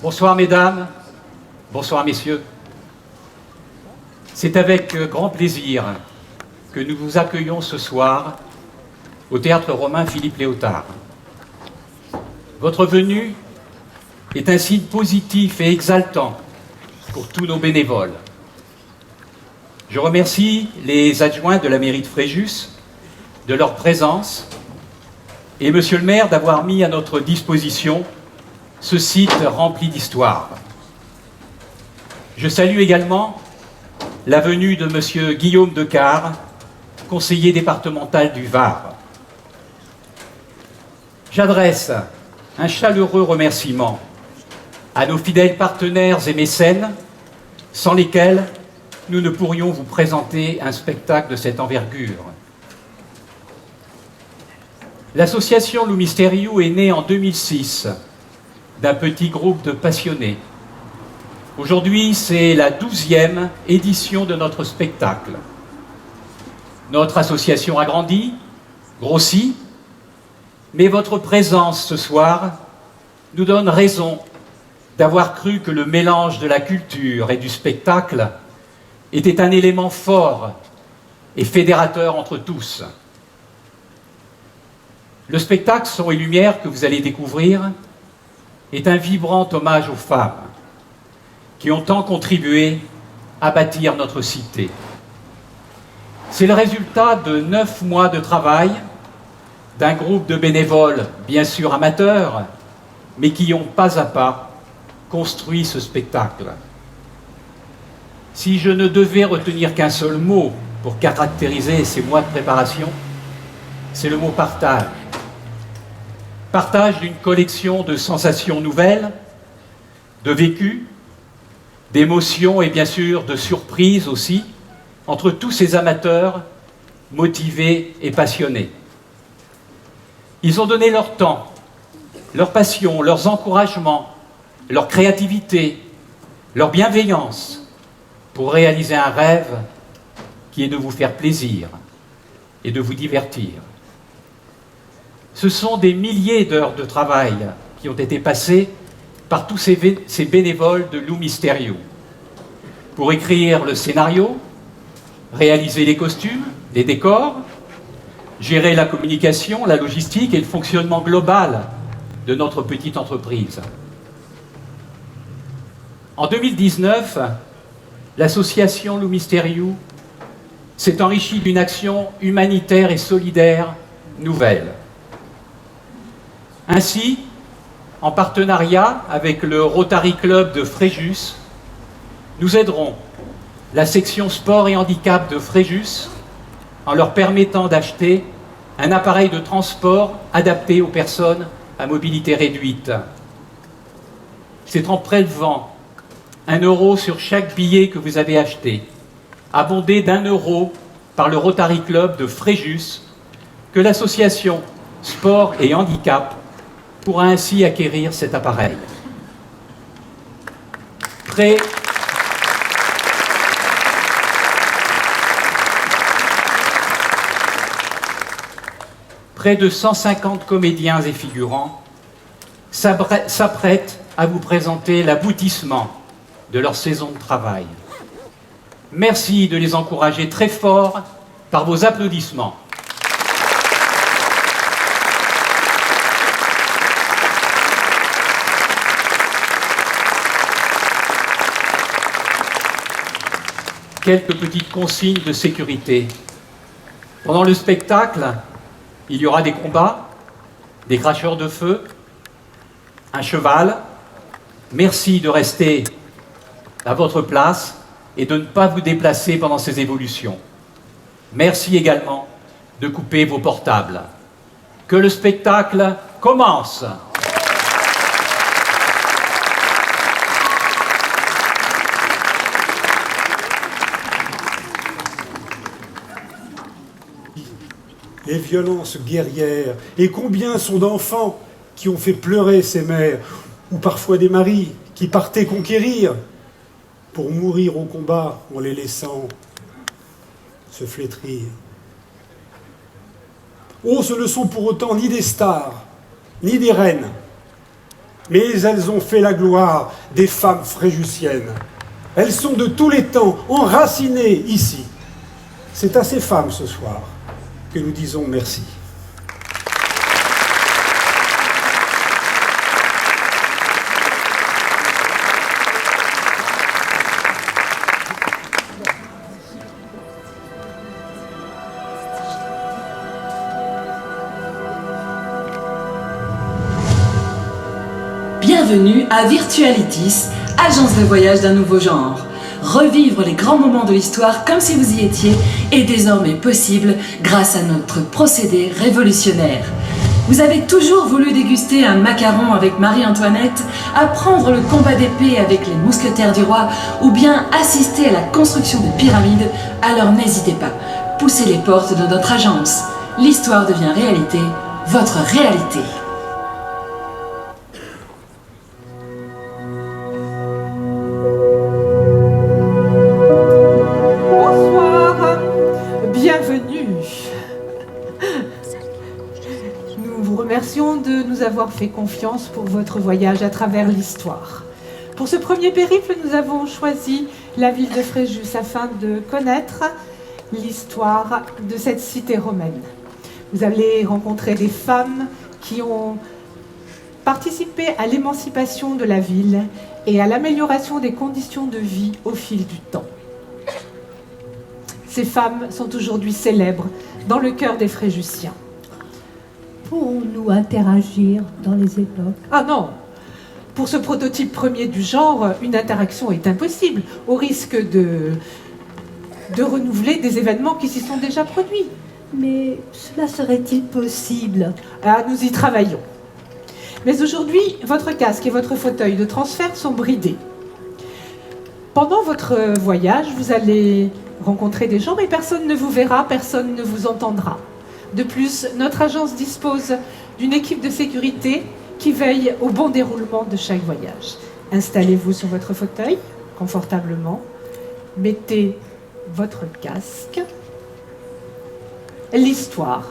Bonsoir mesdames, bonsoir messieurs. C'est avec grand plaisir que nous vous accueillons ce soir au Théâtre Romain Philippe Léotard. Votre venue est un signe positif et exaltant pour tous nos bénévoles. Je remercie les adjoints de la mairie de Fréjus de leur présence et monsieur le maire d'avoir mis à notre disposition ce site rempli d'histoire. Je salue également la venue de monsieur Guillaume Decart, conseiller départemental du Var. J'adresse un chaleureux remerciement à nos fidèles partenaires et mécènes, sans lesquels nous ne pourrions vous présenter un spectacle de cette envergure. L'association Loup Mysteriou est née en 2006 d'un petit groupe de passionnés. Aujourd'hui, c'est la 12e édition de notre spectacle. Notre association a grandi, grossi, mais votre présence ce soir nous donne raison d'avoir cru que le mélange de la culture et du spectacle était un élément fort et fédérateur entre tous. Le spectacle Son et Lumière que vous allez découvrir est un vibrant hommage aux femmes qui ont tant contribué à bâtir notre cité. C'est le résultat de 9 mois de travail d'un groupe de bénévoles, bien sûr amateurs, mais qui ont pas à pas construit ce spectacle. Si je ne devais retenir qu'un seul mot pour caractériser ces mois de préparation, c'est le mot partage. Partage d'une collection de sensations nouvelles, de vécus, d'émotions et bien sûr de surprises aussi, entre tous ces amateurs motivés et passionnés. Ils ont donné leur temps, leur passion, leurs encouragements, leur créativité, leur bienveillance pour réaliser un rêve qui est de vous faire plaisir et de vous divertir. Ce sont des milliers d'heures de travail qui ont été passées par tous ces bénévoles de Loup Mysteriou pour écrire le scénario, réaliser les costumes, les décors, gérer la communication, la logistique et le fonctionnement global de notre petite entreprise. En 2019, l'association Loup Mysteriou s'est enrichie d'une action humanitaire et solidaire nouvelle. Ainsi, en partenariat avec le Rotary Club de Fréjus, nous aiderons la section sport et handicap de Fréjus en leur permettant d'acheter un appareil de transport adapté aux personnes à mobilité réduite. C'est en prélevant 1 € sur chaque billet que vous avez acheté, abondé d'1 € par le Rotary Club de Fréjus, que l'association Sport et Handicap pourra ainsi acquérir cet appareil. Près de 150 comédiens et figurants s'apprêtent à vous présenter l'aboutissement de leur saison de travail. Merci de les encourager très fort par vos applaudissements. Quelques petites consignes de sécurité. Pendant le spectacle, il y aura des combats, des cracheurs de feu, un cheval. Merci de rester à votre place et de ne pas vous déplacer pendant ces évolutions. Merci également de couper vos portables. Que le spectacle commence! Les violences guerrières, et combien sont d'enfants qui ont fait pleurer ces mères, ou parfois des maris qui partaient conquérir pour mourir au combat en les laissant se flétrir. Oh, ce ne sont pour autant ni des stars, ni des reines, Mais elles ont fait la gloire des femmes fréjussiennes. Elles sont de tous les temps enracinées ici. C'est à ces femmes ce soir que nous disons merci. Bienvenue à Virtualitis, agence de voyage d'un nouveau genre. Revivre les grands moments de l'histoire comme si vous y étiez est désormais possible grâce à notre procédé révolutionnaire. Vous avez toujours voulu déguster un macaron avec Marie-Antoinette, apprendre le combat d'épée avec les mousquetaires du roi ou bien assister à la construction de pyramides, alors n'hésitez pas, poussez les portes de notre agence. L'histoire devient réalité, votre réalité. De nous avoir fait confiance pour votre voyage à travers l'histoire. Pour ce premier périple, nous avons choisi la ville de Fréjus afin de connaître l'histoire de cette cité romaine. Vous allez rencontrer des femmes qui ont participé à l'émancipation de la ville et à l'amélioration des conditions de vie au fil du temps. Ces femmes sont aujourd'hui célèbres dans le cœur des Fréjussiens. Pourrons-nous interagir dans les époques? Ah non! Pour ce prototype premier du genre, une interaction est impossible, au risque de renouveler des événements qui s'y sont déjà produits. Mais cela serait-il possible? Ah, nous y travaillons. Mais aujourd'hui, votre casque et votre fauteuil de transfert sont bridés. Pendant votre voyage, vous allez rencontrer des gens, mais personne ne vous verra, personne ne vous entendra. De plus, notre agence dispose d'une équipe de sécurité qui veille au bon déroulement de chaque voyage. Installez-vous sur votre fauteuil, confortablement. Mettez votre casque. L'histoire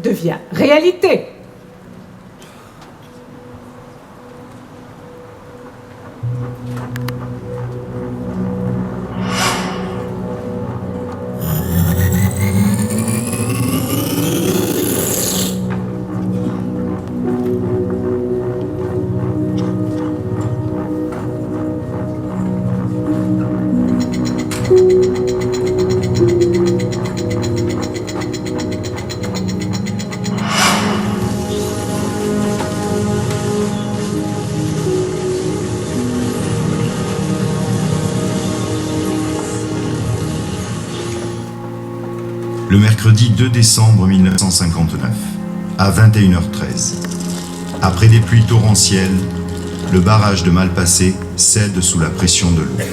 devient réalité. Le mercredi 2 décembre 1959, à 21h13. Après des pluies torrentielles, le barrage de Malpasset cède sous la pression de l'eau,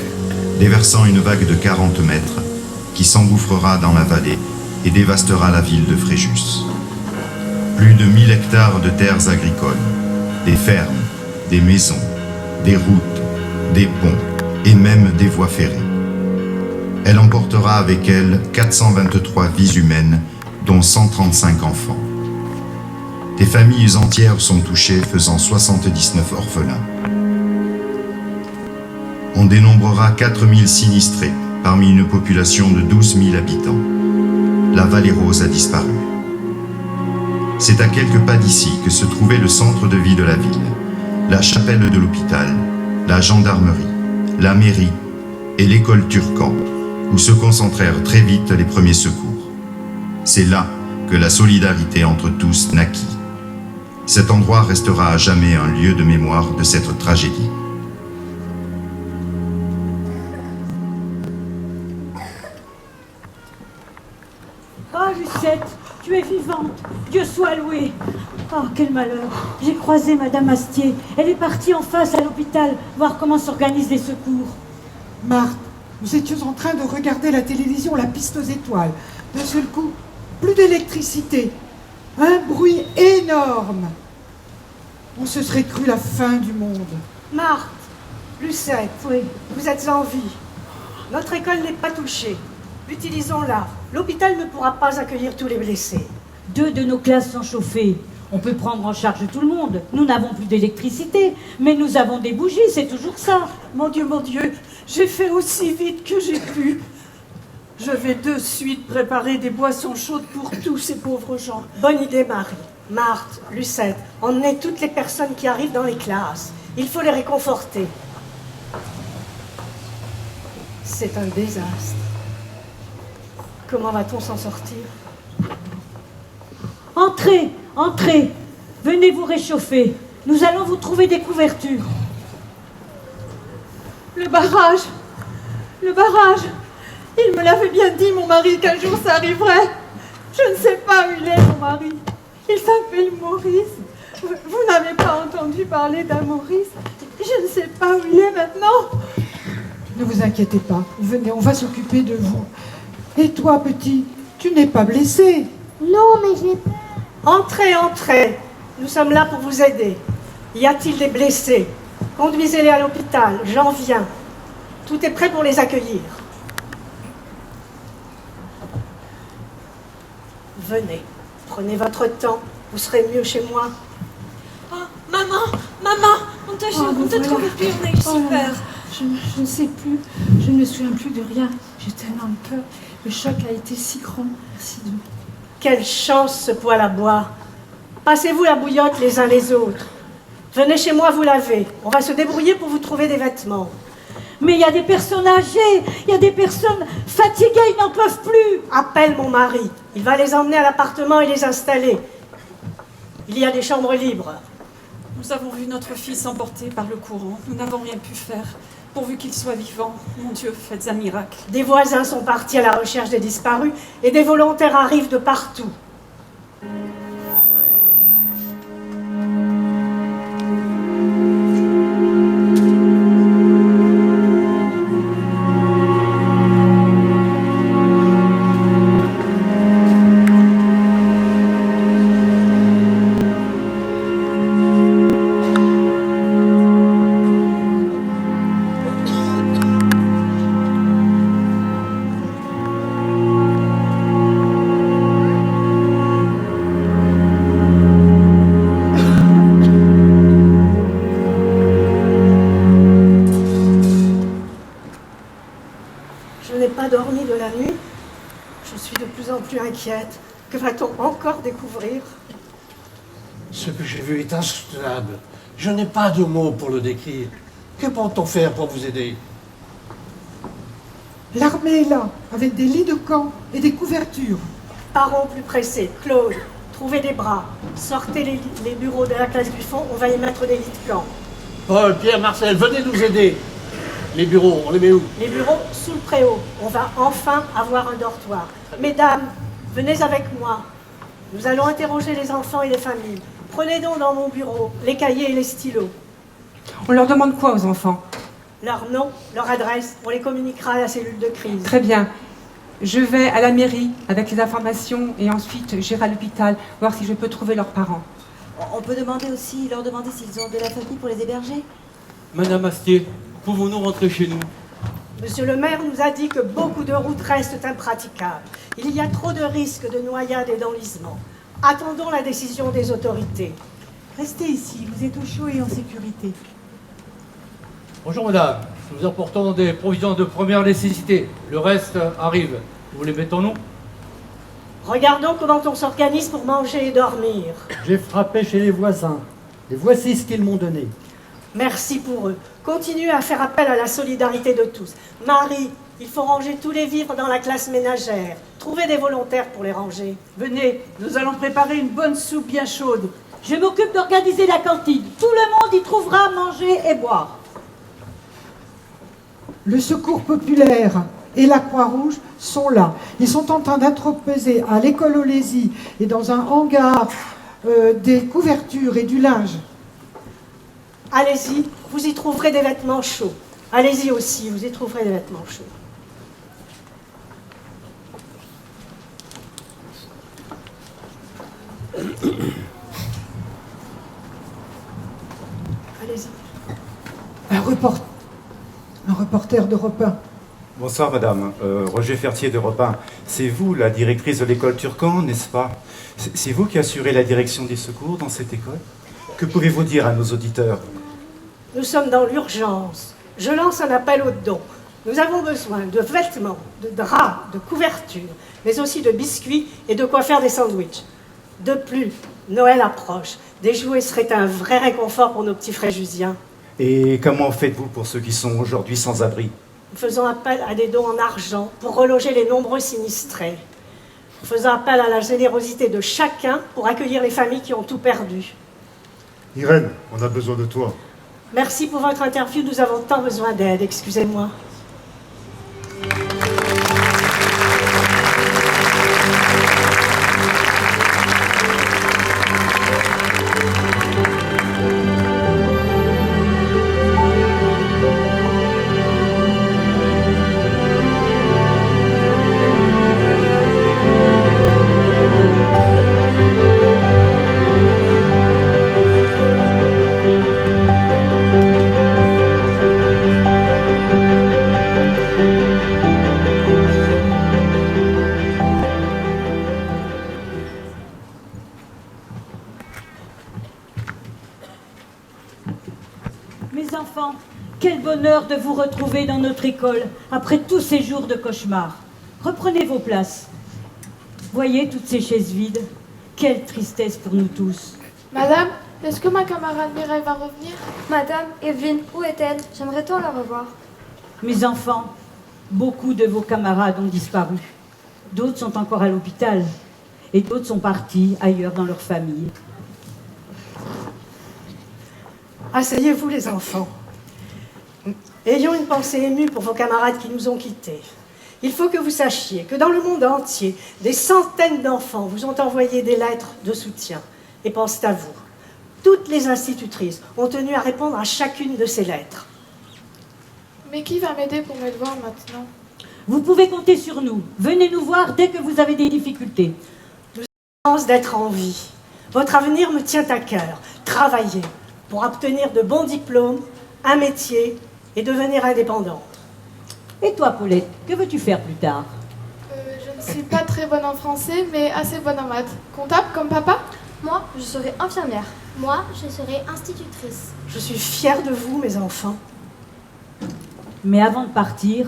déversant une vague de 40 mètres qui s'engouffrera dans la vallée et dévastera la ville de Fréjus. Plus de 1000 hectares de terres agricoles, des fermes, des maisons, des routes, des ponts et même des voies ferrées. Elle emportera avec elle 423 vies humaines, dont 135 enfants. Des familles entières sont touchées, faisant 79 orphelins. On dénombrera 4000 sinistrés, parmi une population de 12 000 habitants. La vallée rose a disparu. C'est à quelques pas d'ici que se trouvait le centre de vie de la ville, la chapelle de l'hôpital, la gendarmerie, la mairie et l'école Turcan, où se concentrèrent très vite les premiers secours. C'est là que la solidarité entre tous naquit. Cet endroit restera à jamais un lieu de mémoire de cette tragédie. Oh, Lucette, tu es vivante. Dieu soit loué. Oh, quel malheur. J'ai croisé Madame Astier. Elle est partie en face à l'hôpital, voir comment s'organisent les secours. Marthe, nous étions en train de regarder la télévision, la piste aux étoiles. D'un seul coup, plus d'électricité. Un bruit énorme. On se serait cru la fin du monde. Marthe, Lucette, Oui. vous êtes en vie. Notre école n'est pas touchée. Utilisons-la. L'hôpital ne pourra pas accueillir tous les blessés. 2 de nos classes sont chauffées. On peut prendre en charge tout le monde. Nous n'avons plus d'électricité, mais nous avons des bougies, c'est toujours ça. Mon Dieu, j'ai fait aussi vite que j'ai pu. Je vais de suite préparer des boissons chaudes pour tous ces pauvres gens. Bonne idée, Marie. Marthe, Lucette, emmenez toutes les personnes qui arrivent dans les classes. Il faut les réconforter. C'est un désastre. Comment va-t-on s'en sortir? Entrez, entrez. Venez vous réchauffer. Nous allons vous trouver des couvertures. Le barrage. Il me l'avait bien dit, mon mari, qu'un jour ça arriverait. Je ne sais pas où il est, mon mari. Il s'appelle Maurice. Vous n'avez pas entendu parler d'un Maurice? Je ne sais pas où il est maintenant. Ne vous inquiétez pas. Venez, on va s'occuper de vous. Et toi, petit, tu n'es pas blessé? Non, mais j'ai peur. Entrez, entrez. Nous sommes là pour vous aider. Y a-t-il des blessés? Conduisez-les à l'hôpital. J'en viens. Tout est prêt pour les accueillir. Venez. Prenez votre temps. Vous serez mieux chez moi. Oh, maman, on t'a trouvé pire, on est super. Je ne sais plus, je ne me souviens plus de rien. J'ai tellement peur. Le choc a été si grand. Merci de... Quelle chance ce poêle à bois. Passez-vous la bouillotte les uns les autres. Venez chez moi vous laver. On va se débrouiller pour vous trouver des vêtements. Mais il y a des personnes âgées, il y a des personnes fatiguées, ils n'en peuvent plus. Appelle mon mari. Il va les emmener à l'appartement et les installer. Il y a des chambres libres. Nous avons vu notre fils emporté par le courant. Nous n'avons rien pu faire. Pourvu qu'il soit vivant, mon Dieu, faites un miracle. Des voisins sont partis à la recherche des disparus et des volontaires arrivent de partout. Inquiète. Que va-t-on encore découvrir? Ce que j'ai vu est insoutenable. Je n'ai pas de mots pour le décrire. Que peut-on faire pour vous aider? L'armée est là, avec des lits de camp et des couvertures. Partons plus pressés. Claude, trouvez des bras. Sortez les bureaux de la classe du fond, on va y mettre des lits de camp. Paul, Pierre, Marcel, venez nous aider. Les bureaux, on les met où? Les bureaux sous le préau. On va enfin avoir un dortoir. Mesdames, venez avec moi. Nous allons interroger les enfants et les familles. Prenez donc dans mon bureau les cahiers et les stylos. On leur demande quoi aux enfants? Leur nom, leur adresse. On les communiquera à la cellule de crise. Très bien. Je vais à la mairie avec les informations et ensuite j'irai à l'hôpital voir si je peux trouver leurs parents. On peut demander aussi, leur demander s'ils ont de la famille pour les héberger. Madame Astier, pouvons-nous rentrer chez nous? Monsieur le maire nous a dit que beaucoup de routes restent impraticables. Il y a trop de risques de noyade et d'enlisement. Attendons la décision des autorités. Restez ici, vous êtes au chaud et en sécurité. Bonjour madame, nous apportons des provisions de première nécessité. Le reste arrive. Vous les mettons-nous? Regardons comment on s'organise pour manger et dormir. J'ai frappé chez les voisins. Et voici ce qu'ils m'ont donné. Merci pour eux. Continuez à faire appel à la solidarité de tous. Marie, il faut ranger tous les vivres dans la classe ménagère. Trouvez des volontaires pour les ranger. Venez, nous allons préparer une bonne soupe bien chaude. Je m'occupe d'organiser la cantine. Tout le monde y trouvera à manger et boire. Le Secours populaire et la Croix-Rouge sont là. Ils sont en train d'introposer à l'école Olésie et dans un hangar des couvertures et du linge. Allez-y, vous y trouverez des vêtements chauds. Allez-y aussi, vous y trouverez des vêtements chauds. Allez-y. Un reporter d'Europe 1. Bonsoir madame, Roger Fertier d'Europe 1. C'est vous la directrice de l'école Turcan, n'est-ce pas? C'est vous qui assurez la direction des secours dans cette école? Que pouvez-vous dire à nos auditeurs? Nous sommes dans l'urgence. Je lance un appel aux dons. Nous avons besoin de vêtements, de draps, de couvertures, mais aussi de biscuits et de quoi faire des sandwichs. De plus, Noël approche. Des jouets seraient un vrai réconfort pour nos petits fréjusiens. Et comment faites-vous pour ceux qui sont aujourd'hui sans abri? Nous faisons appel à des dons en argent pour reloger les nombreux sinistrés. Nous faisons appel à la générosité de chacun pour accueillir les familles qui ont tout perdu. Irène, on a besoin de toi. Merci pour votre interview, nous avons tant besoin d'aide, excusez-moi. Mes enfants, quel bonheur de vous retrouver dans notre école après tous ces jours de cauchemar. Reprenez vos places. Voyez toutes ces chaises vides. Quelle tristesse pour nous tous. Madame, est-ce que ma camarade Mireille va revenir? Madame, Evelyne, où est-elle? J'aimerais tant la revoir. Mes enfants, beaucoup de vos camarades ont disparu. D'autres sont encore à l'hôpital. Et d'autres sont partis ailleurs dans leur famille. Asseyez-vous les enfants. Ayons une pensée émue pour vos camarades qui nous ont quittés. Il faut que vous sachiez que dans le monde entier, des centaines d'enfants vous ont envoyé des lettres de soutien et pensent à vous. Toutes les institutrices ont tenu à répondre à chacune de ces lettres. Mais qui va m'aider pour mes devoirs maintenant? Vous pouvez compter sur nous. Venez nous voir dès que vous avez des difficultés. Nous avons chance d'être en vie. Votre avenir me tient à cœur. Travaillez pour obtenir de bons diplômes, un métier et devenir indépendante. Et toi, Paulette, que veux-tu faire plus tard? Je ne suis pas très bonne en français, mais assez bonne en maths. Comptable comme papa? Moi, je serai infirmière. Moi, je serai institutrice. Je suis fière de vous, mes enfants. Mais avant de partir,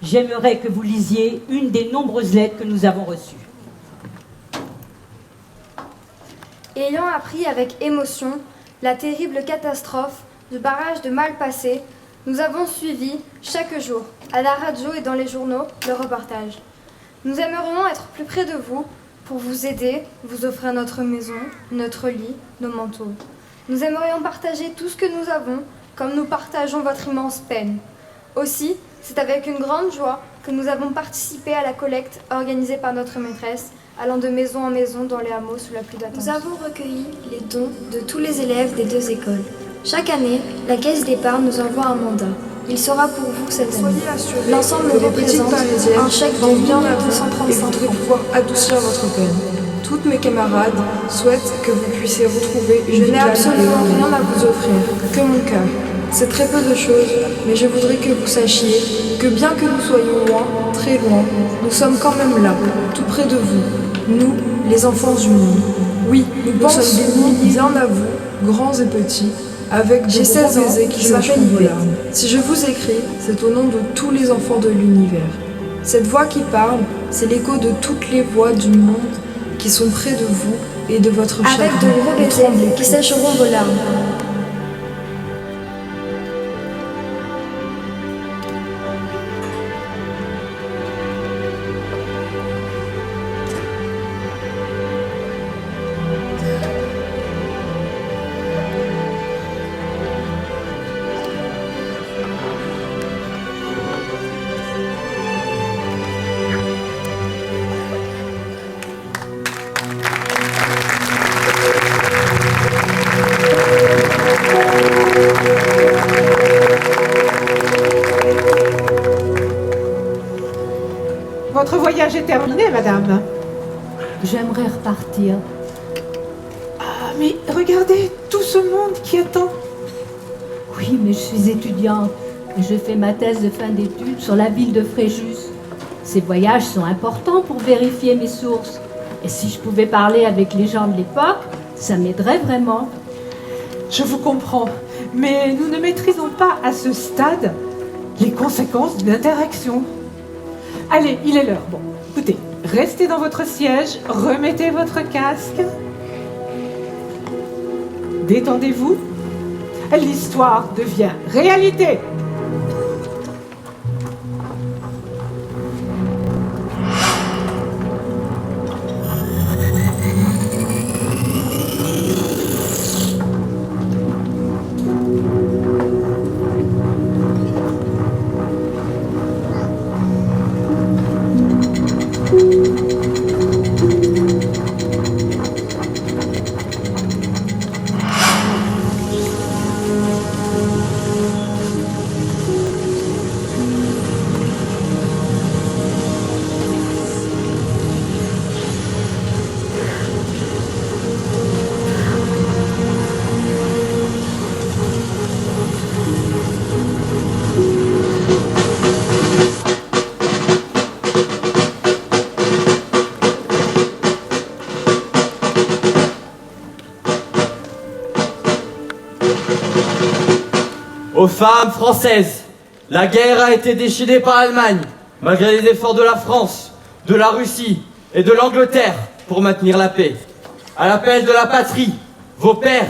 j'aimerais que vous lisiez une des nombreuses lettres que nous avons reçues. Ayant appris avec émotion la terrible catastrophe du barrage de Malpasset, nous avons suivi chaque jour, à la radio et dans les journaux, le reportage. Nous aimerions être plus près de vous pour vous aider, vous offrir notre maison, notre lit, nos manteaux. Nous aimerions partager tout ce que nous avons, comme nous partageons votre immense peine. Aussi, c'est avec une grande joie que nous avons participé à la collecte organisée par notre maîtresse, allant de maison en maison dans les hameaux sous la pluie d'attente. Nous avons recueilli les dons de tous les élèves des deux écoles. Chaque année, la Caisse d'épargne nous envoie un mandat. Il sera pour vous cette année. L'ensemble représente un chèque de bien 235 francs. Pouvoir adoucir votre peine. Toutes mes camarades souhaitent que vous puissiez retrouver une vie. Je n'ai absolument rien à vous offrir. Que mon cœur. C'est très peu de choses, mais je voudrais que vous sachiez que bien que nous soyons loin, très loin, nous sommes quand même là, tout près de vous. Nous, les enfants du monde. Oui, nous sommes bénis bien à vous, grands et petits, avec de gros baisers qui sécheront vos larmes. Si je vous écris, c'est au nom de tous les enfants de l'univers. Cette voix qui parle, c'est l'écho de toutes les voix du monde qui sont près de vous et de votre chagrin. Avec de gros baisers qui sécheront vos larmes. Votre voyage est terminé, madame. J'aimerais repartir. Ah, mais regardez tout ce monde qui attend. Oui, mais je suis étudiante. Je fais ma thèse de fin d'études sur la ville de Fréjus. Ces voyages sont importants pour vérifier mes sources. Et si je pouvais parler avec les gens de l'époque, ça m'aiderait vraiment. Je vous comprends, mais nous ne maîtrisons pas à ce stade les conséquences d'une interaction. Allez, il est l'heure. Bon, écoutez, restez dans votre siège, remettez votre casque. Détendez-vous. L'histoire devient réalité. Aux femmes françaises, la guerre a été décidée par l'Allemagne, malgré les efforts de la France, de la Russie et de l'Angleterre pour maintenir la paix. À l'appel de la patrie, vos pères,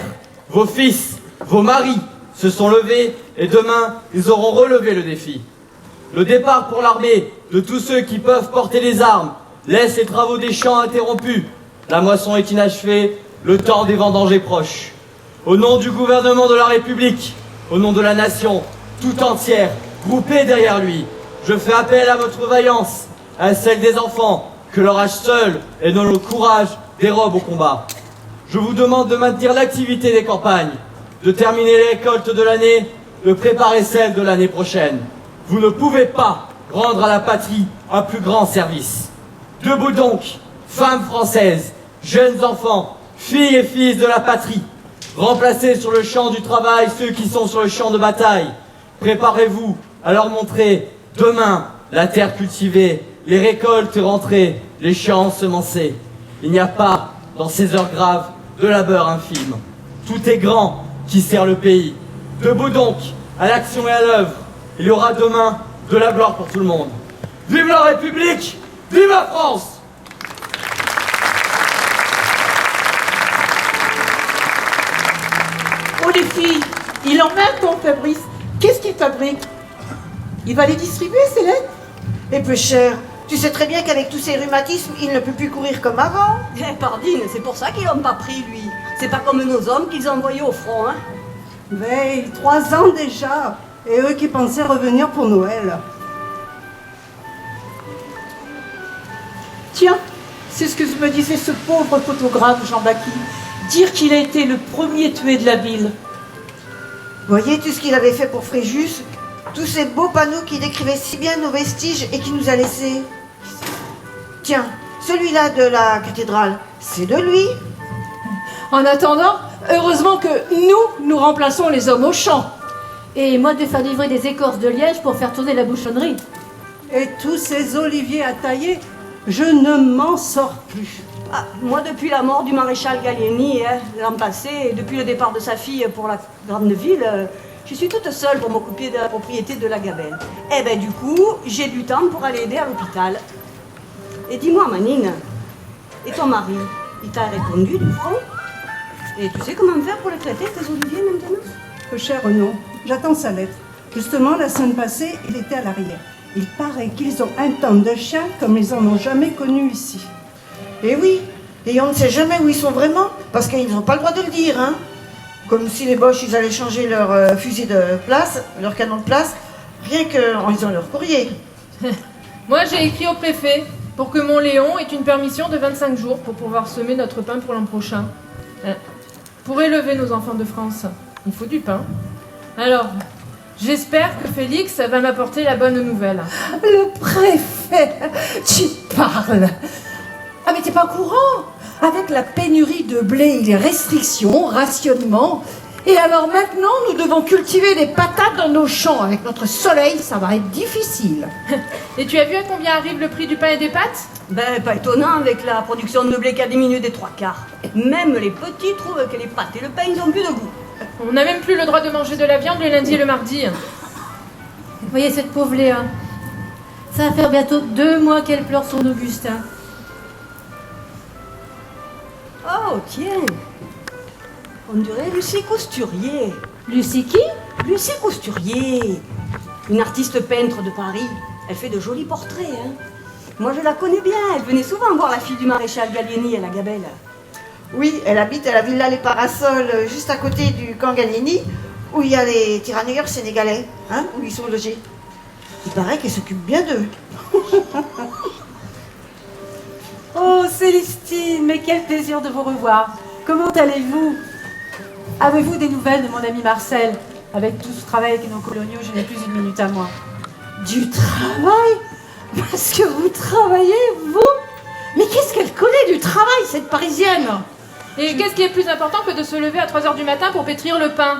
vos fils, vos maris se sont levés et demain, ils auront relevé le défi. Le départ pour l'armée de tous ceux qui peuvent porter les armes laisse les travaux des champs interrompus. La moisson est inachevée, le temps des vendanges est proche. Au nom du gouvernement de la République, au nom de la nation, tout entière, groupée derrière lui, je fais appel à votre vaillance, à celle des enfants, que leur âge seul et non le courage dérobe au combat. Je vous demande de maintenir l'activité des campagnes, de terminer les récoltes de l'année, de préparer celles de l'année prochaine. Vous ne pouvez pas rendre à la patrie un plus grand service. Debout donc, femmes françaises, jeunes enfants, filles et fils de la patrie, remplacez sur le champ du travail ceux qui sont sur le champ de bataille. Préparez-vous à leur montrer demain la terre cultivée, les récoltes rentrées, les champs ensemencés. Il n'y a pas, dans ces heures graves, de labeur infime. Tout est grand qui sert le pays. Debout donc, à l'action et à l'œuvre. Il y aura demain de la gloire pour tout le monde. Vive la République! Vive la France! Oh les filles, il emmène ton Fabrice. Qu'est-ce qu'il fabrique? Il va les distribuer, ces lettres? Mais peu cher, tu sais très bien qu'avec tous ces rhumatismes, il ne peut plus courir comme avant. Eh, pardine, c'est pour ça qu'ils l'ont pas pris, lui. C'est pas comme nos hommes qu'ils ont envoyés au front, hein. Mais 3 ans déjà, et eux qui pensaient revenir pour Noël. Tiens, c'est ce que me disait ce pauvre photographe, Jean Bacqui. Dire qu'il a été le premier tué de la ville. Voyez tout ce qu'il avait fait pour Fréjus, tous ces beaux panneaux qui décrivaient si bien nos vestiges et qui nous a laissés. Tiens, celui-là de la cathédrale, c'est de lui. En attendant, heureusement que nous remplaçons les hommes au champ. Et moi de faire livrer des écorces de liège pour faire tourner la bouchonnerie. Et tous ces oliviers à tailler, je ne m'en sors plus. Ah, moi, depuis la mort du maréchal Gallieni, l'an passé, et depuis le départ de sa fille pour la grande ville, je suis toute seule pour m'occuper de la propriété de la Gabelle. Eh ben du coup, j'ai du temps pour aller aider à l'hôpital. Et dis-moi, Manine, et ton mari, il t'a répondu du front? Et tu sais comment faire pour les traiter, tes oliviers, maintenant? Peu cher, non. J'attends sa lettre. Justement, la semaine passée, il était à l'arrière. Il paraît qu'ils ont un temps de chien comme ils en ont jamais connu ici. Et oui, et on ne sait jamais où ils sont vraiment, parce qu'ils n'ont pas le droit de le dire, hein. Comme si les Boches, ils allaient changer leur fusil de place, leur canon de place, rien qu'en lisant leur courrier. Moi, j'ai écrit au préfet pour que mon Léon ait une permission de 25 jours pour pouvoir semer notre pain pour l'an prochain. Pour élever nos enfants de France, il faut du pain. Alors, j'espère que Félix va m'apporter la bonne nouvelle. Le préfet, tu parles. Ah mais t'es pas au courant? Avec la pénurie de blé et les restrictions, rationnement, Et alors maintenant, nous devons cultiver des patates dans nos champs. Avec notre soleil, ça va être difficile. Et tu as vu à combien arrive le prix du pain et des pâtes? Ben, pas étonnant avec la production de blé qui a diminué des 3/4. Même les petits trouvent que les pâtes et le pain, ils ont plus de goût. On n'a même plus le droit de manger de la viande le lundi et le mardi. Voyez cette pauvre Léa. Ça va faire bientôt 2 mois qu'elle pleure son Augustin. Oh, tiens. On dirait Lucie Cousturier. Lucie qui? Lucie Cousturier. Une artiste peintre de Paris. Elle fait de jolis portraits, hein. Moi, je la connais bien. Elle venait souvent voir la fille du maréchal Gallieni à la Gabelle. Oui, elle habite à la Villa Les Parasols, juste à côté du camp Gallieni, où il y a les tirailleurs sénégalais, hein, où ils sont logés. Il paraît qu'elle s'occupe bien d'eux. Oh, Célestine, mais quel plaisir de vous revoir. Comment allez-vous? Avez-vous des nouvelles de mon ami Marcel? Avec tout ce travail avec nos coloniaux, je n'ai plus une minute à moi. Du travail? Parce que vous travaillez, vous? Mais qu'est-ce qu'elle connaît du travail, cette Parisienne? Et qu'est-ce qui est plus important que de se lever à 3 h du matin pour pétrir le pain?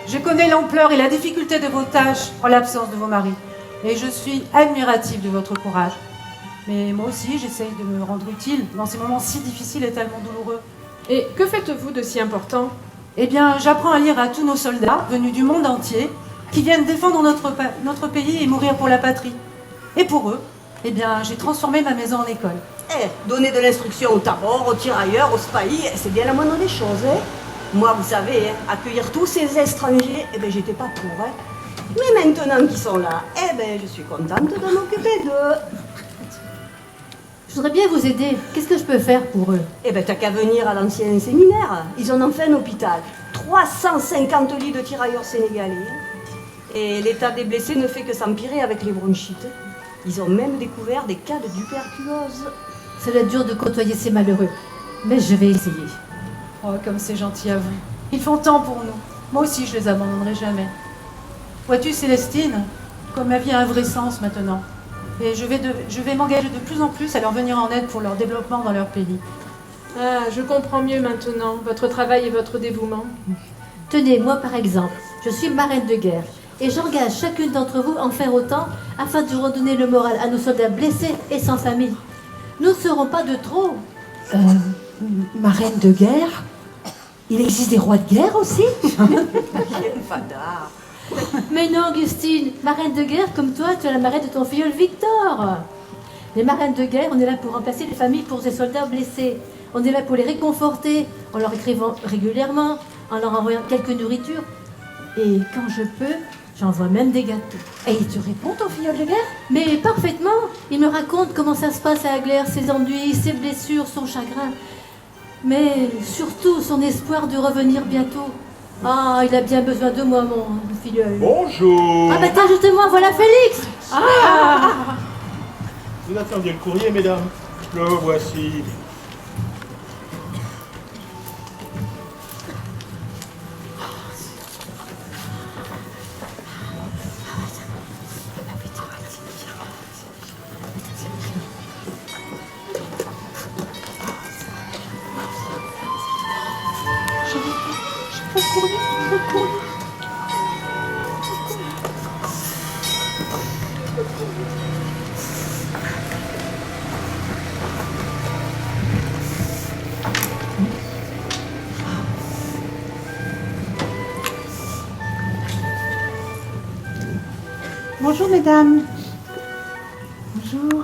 Je connais l'ampleur et la difficulté de vos tâches en l'absence de vos maris. Et je suis admirative de votre courage. Mais moi aussi, j'essaye de me rendre utile dans ces moments si difficiles et tellement douloureux. Et que faites-vous de si important? Eh bien, j'apprends à lire à tous nos soldats, venus du monde entier, qui viennent défendre notre pays et mourir pour la patrie. Et pour eux, eh bien, j'ai transformé ma maison en école. Donner de l'instruction aux tabors, aux tirailleurs, aux spahis, c'est bien la moindre des choses, hein. Moi, vous savez, hein, accueillir tous ces étrangers, eh ben, j'étais pas pour, hein. Mais maintenant qu'ils sont là, eh ben, je suis contente de m'occuper d'eux. Je voudrais bien vous aider. Qu'est-ce que je peux faire pour eux? Eh ben, t'as qu'à venir à l'ancien séminaire. Ils en ont fait un hôpital. 350 lits de tirailleurs sénégalais. Et l'état des blessés ne fait que s'empirer avec les bronchites. Ils ont même découvert des cas de tuberculose. Ça doit être dur de côtoyer ces malheureux. Mais je vais essayer. Oh, comme c'est gentil à vous. Ils font tant pour nous. Moi aussi, je les abandonnerai jamais. Vois-tu, Célestine, comme ma vie a un vrai sens maintenant. Et je vais m'engager de plus en plus à leur venir en aide pour leur développement dans leur pays. Ah, je comprends mieux maintenant votre travail et votre dévouement. Tenez, moi par exemple, je suis marraine de guerre. Et j'engage chacune d'entre vous à en faire autant afin de redonner le moral à nos soldats blessés et sans famille. Nous ne serons pas de trop. Marraine de guerre? Il existe des rois de guerre aussi? Mais non, Augustine, marraine de guerre comme toi, tu es la marraine de ton filleul Victor. Les marraines de guerre, on est là pour remplacer les familles pour ces soldats blessés. On est là pour les réconforter, en leur écrivant régulièrement, en leur envoyant quelques nourritures. Et quand je peux, j'envoie même des gâteaux. Et tu réponds ton filleul de guerre? Mais parfaitement. Il me raconte comment ça se passe à Aglaire, ses ennuis, ses blessures, son chagrin. Mais surtout son espoir de revenir bientôt. Ah, il a bien besoin de moi, mon filleul. Bonjour. Ah bah tiens, justement, voilà Félix. Ah. Vous attendiez le courrier, mesdames? Le voici. Bonjour mesdames. Bonjour.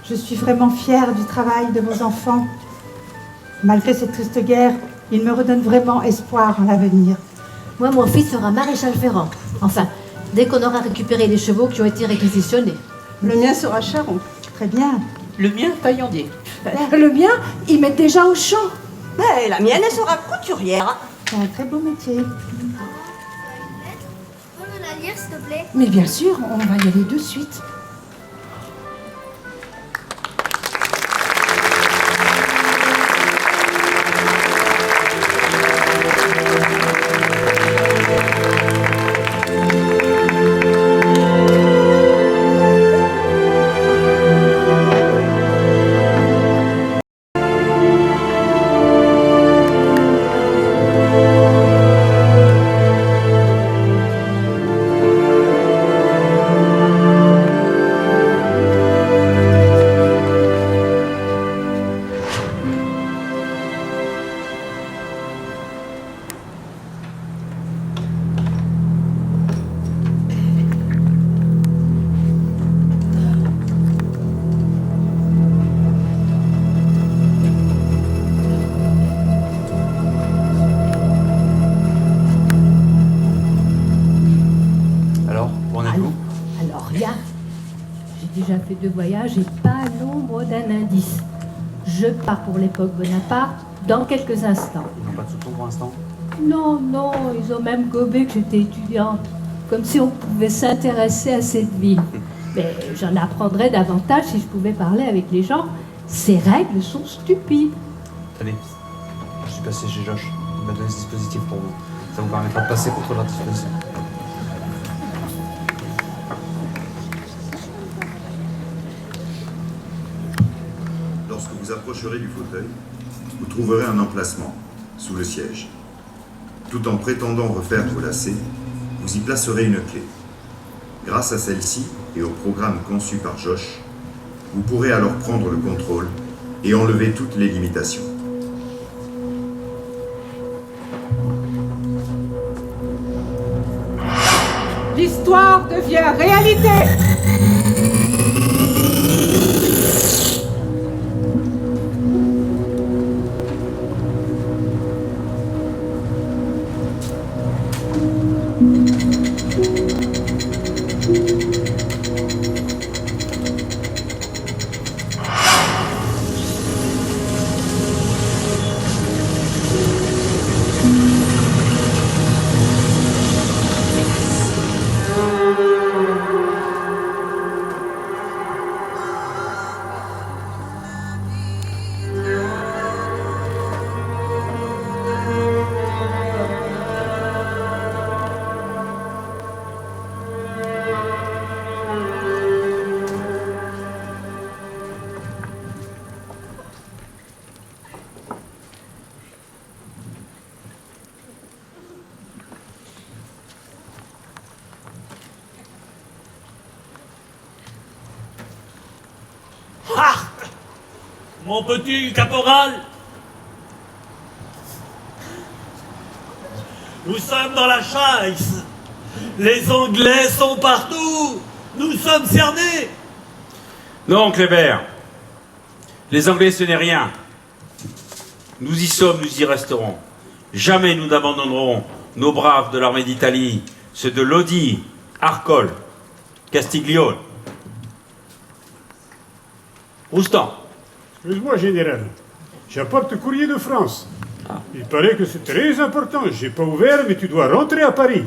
Je suis vraiment fière du travail de vos enfants. Malgré cette triste guerre, ils me redonnent vraiment espoir en l'avenir. Moi, mon fils sera maréchal ferrant. Enfin, dès qu'on aura récupéré les chevaux qui ont été réquisitionnés. Le mien sera charron. Très bien. Le mien, taillandier. Le mien, ils mettent déjà au champ. Ben, la mienne, elle sera couturière. C'est un très beau métier. On me la lire, s'il te plaît. Mais bien sûr, on va y aller de suite. Alors rien. J'ai déjà fait 2 voyages et pas l'ombre d'un indice. Je pars pour l'époque Bonaparte dans quelques instants. Ils n'ont pas de soupçon pour l'instant? Non, ils ont même gobé que j'étais étudiante. Comme si on pouvait s'intéresser à cette ville. Mais j'en apprendrais davantage si je pouvais parler avec les gens. Ces règles sont stupides. Tenez, je suis passé chez Josh. Il m'a donné ce dispositif pour vous. Ça vous permettra de passer contre leur disposition. Lorsque vous approcherez du fauteuil, vous trouverez un emplacement, sous le siège. Tout en prétendant refaire vos lacets, vous y placerez une clé. Grâce à celle-ci et au programme conçu par Josh, vous pourrez alors prendre le contrôle et enlever toutes les limitations. L'histoire devient réalité. Mon petit caporal, nous sommes dans la chasse. Les Anglais sont partout. Nous sommes cernés. Non, Kléber. Les Anglais, ce n'est rien. Nous y sommes, nous y resterons. Jamais nous n'abandonnerons nos braves de l'armée d'Italie, ceux de Lodi, Arcole, Castiglione. Roustan. Excuse-moi, général. J'apporte courrier de France. Il paraît que c'est très important. J'ai pas ouvert, mais tu dois rentrer à Paris.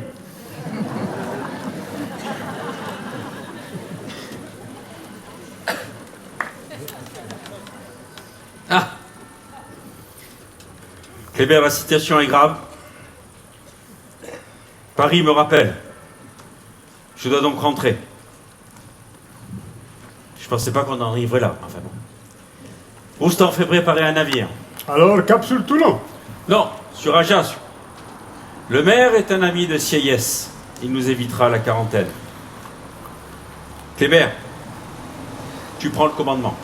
Ah. Kléber, la situation est grave. Paris me rappelle. Je dois donc rentrer. Je pensais pas qu'on en arriverait là. Enfin bon. Roustan fait préparer un navire. Alors, cap sur Toulon? Non, sur Ajaccio. Le maire est un ami de Sieyès. Il nous évitera la quarantaine. Kléber, tu prends le commandement.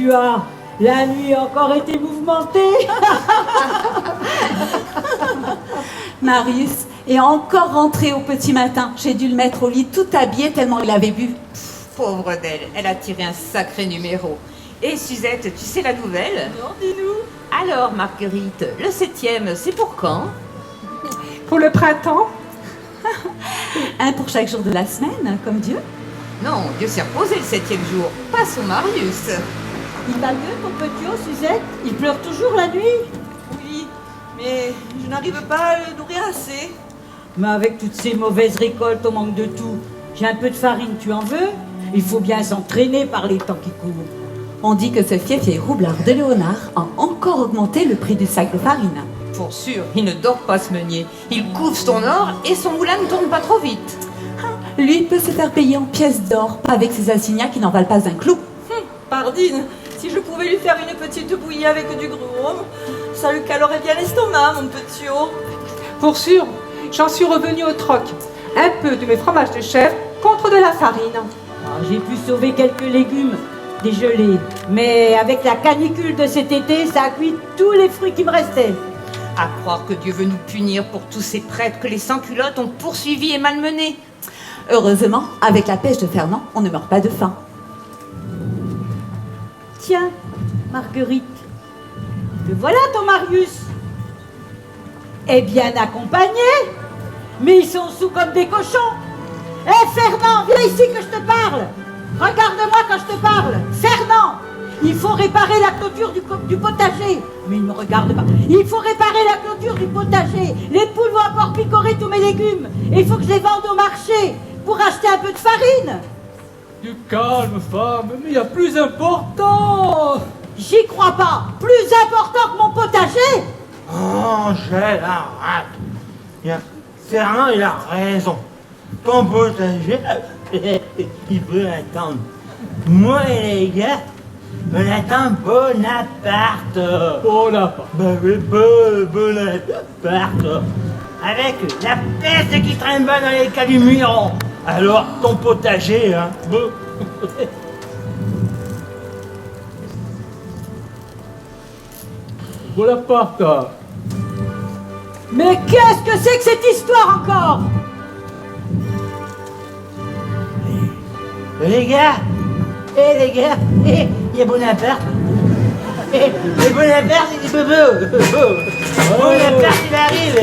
tu as. La nuit a encore été mouvementée. Marius est encore rentré au petit matin. J'ai dû le mettre au lit tout habillé tellement il avait bu. Pauvre d'elle, elle a tiré un sacré numéro. Et Suzette, tu sais la nouvelle? Non, dis-nous. Alors, Marguerite, le 7e, c'est pour quand? Pour le printemps. Un pour chaque jour de la semaine, comme Dieu. Non, Dieu s'est reposé le 7e jour, pas son Marius. Il va mieux, ton petit haut, Suzette? Il pleure toujours la nuit? Oui, mais je n'arrive pas à le nourrir assez. Mais avec toutes ces mauvaises récoltes, on manque de tout. J'ai un peu de farine, tu en veux? Il faut bien s'entraîner par les temps qui courent. On dit que ce fief roublard de Léonard a encore augmenté le prix du sac de farine. Pour sûr, il ne dort pas ce meunier. Il couvre son or et son moulin ne tourne pas trop vite. Lui peut se faire payer en pièces d'or, pas avec ses assignats qui n'en valent pas un clou. Pardine, si je pouvais lui faire une petite bouillie avec du gruau, ça lui calerait bien l'estomac, mon petit haut. Pour sûr, j'en suis revenue au troc. Un peu de mes fromages de chèvre contre de la farine. J'ai pu sauver quelques légumes dégelés, mais avec la canicule de cet été, ça a cuit tous les fruits qui me restaient. À croire que Dieu veut nous punir pour tous ces prêtres que les sans-culottes ont poursuivis et malmenés. Heureusement, avec la pêche de Fernand, on ne meurt pas de faim. Tiens, Marguerite, te voilà ton Marius. Eh bien accompagné, mais ils sont sous comme des cochons. Hé Fernand, viens ici que je te parle. Regarde-moi quand je te parle. Fernand, il faut réparer la clôture du potager. Mais il ne me regarde pas. Il faut réparer la clôture du potager. Les poules vont encore picorer tous mes légumes. Et il faut que je les vende au marché pour acheter un peu de farine. Du calme, femme, mais il y a plus important. J'y crois pas. Plus important que mon potager. Angèle, arrête. Fernand, il a raison. Ton potager, il peut attendre. Moi et les gars, on attend Bonaparte. Bonaparte. Ben oui, Bonaparte. Avec la peste qui traîne bas dans les calumirons. Alors, ton potager, hein. Bonaparte. Mais qu'est-ce que c'est que cette histoire encore? Les gars, il y a Bonaparte. Et Bonaparte, il dit Bonaparte, il arrive.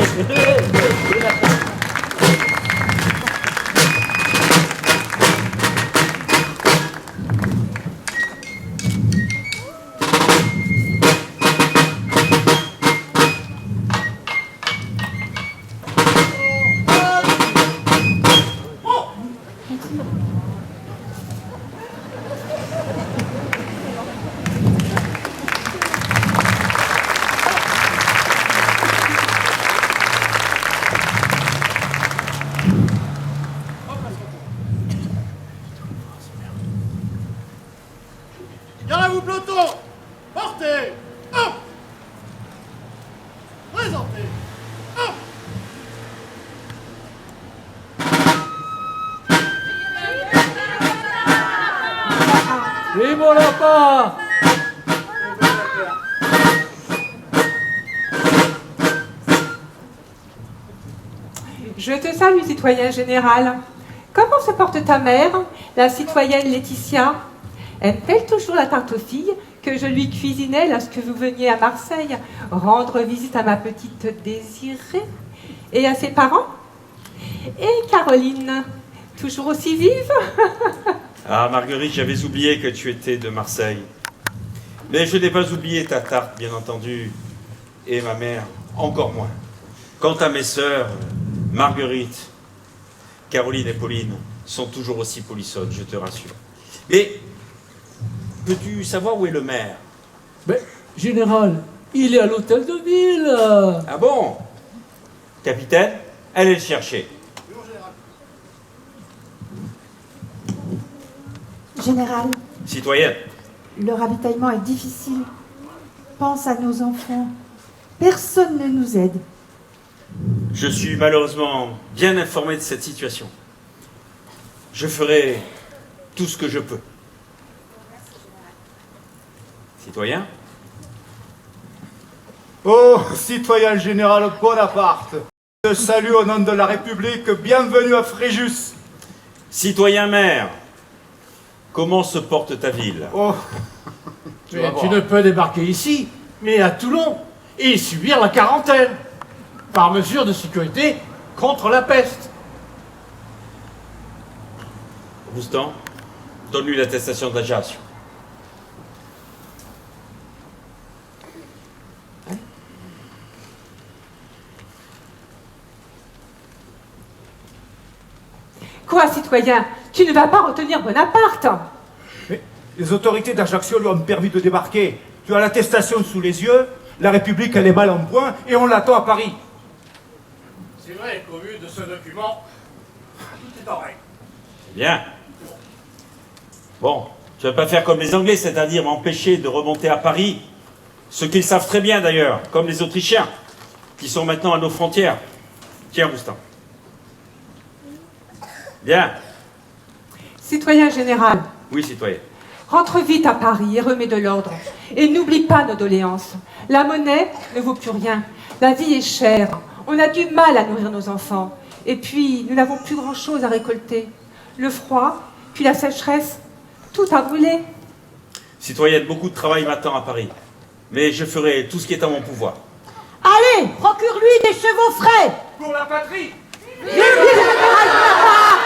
Gardez-vous peloton. Portez. Hop. Présentez. Hop. Vive Bonaparte. Je te salue, citoyen général. Comment se porte ta mère, la citoyenne Laetitia? Aime-t-elle toujours la tarte aux filles que je lui cuisinais lorsque vous veniez à Marseille rendre visite à ma petite Désirée et à ses parents? Et Caroline, toujours aussi vive? Ah, Marguerite, j'avais oublié que tu étais de Marseille. Mais je n'ai pas oublié ta tarte, bien entendu, et ma mère, encore moins. Quant à mes sœurs, Marguerite, Caroline et Pauline sont toujours aussi polissonnes, je te rassure. Mais peux-tu savoir où est le maire? Mais, général, il est à l'hôtel de ville. Ah bon? Capitaine, allez le chercher. Général, Citoyenne, le ravitaillement est difficile. Pense à nos enfants. Personne ne nous aide. je suis malheureusement bien informé de cette situation. Je ferai tout ce que je peux. Citoyen? Oh, citoyen général Bonaparte, je te salue au nom de la République, bienvenue à Fréjus. Citoyen maire, comment se porte ta ville? Oh, mais tu ne peux débarquer ici, mais à Toulon, et subir la quarantaine, par mesure de sécurité contre la peste. Roustan, donne-lui l'attestation d'Ajaccio. Quoi, citoyen? Tu ne vas pas retenir Bonaparte? Mais les autorités d'Ajaccio lui ont permis de débarquer. Tu as l'attestation sous les yeux, la République elle est mal en point et on l'attend à Paris. C'est vrai qu'au vu de ce document, tout est en règle. Bien. Bon, tu vas pas faire comme les Anglais, c'est-à-dire m'empêcher de remonter à Paris, ce qu'ils savent très bien d'ailleurs, comme les Autrichiens, qui sont maintenant à nos frontières. Tiens, Roustan. Bien. Citoyen général, Oui, citoyen. rentre vite à Paris et remets de l'ordre. Et n'oublie pas nos doléances. La monnaie ne vaut plus rien. La vie est chère. On a du mal à nourrir nos enfants. Et puis, nous n'avons plus grand-chose à récolter. Le froid, puis la sécheresse, tout a brûlé. Citoyenne, beaucoup de travail m'attend à Paris. Mais je ferai tout ce qui est à mon pouvoir. Allez, procure-lui des chevaux frais. Pour la patrie. Vive le général Bonaparte.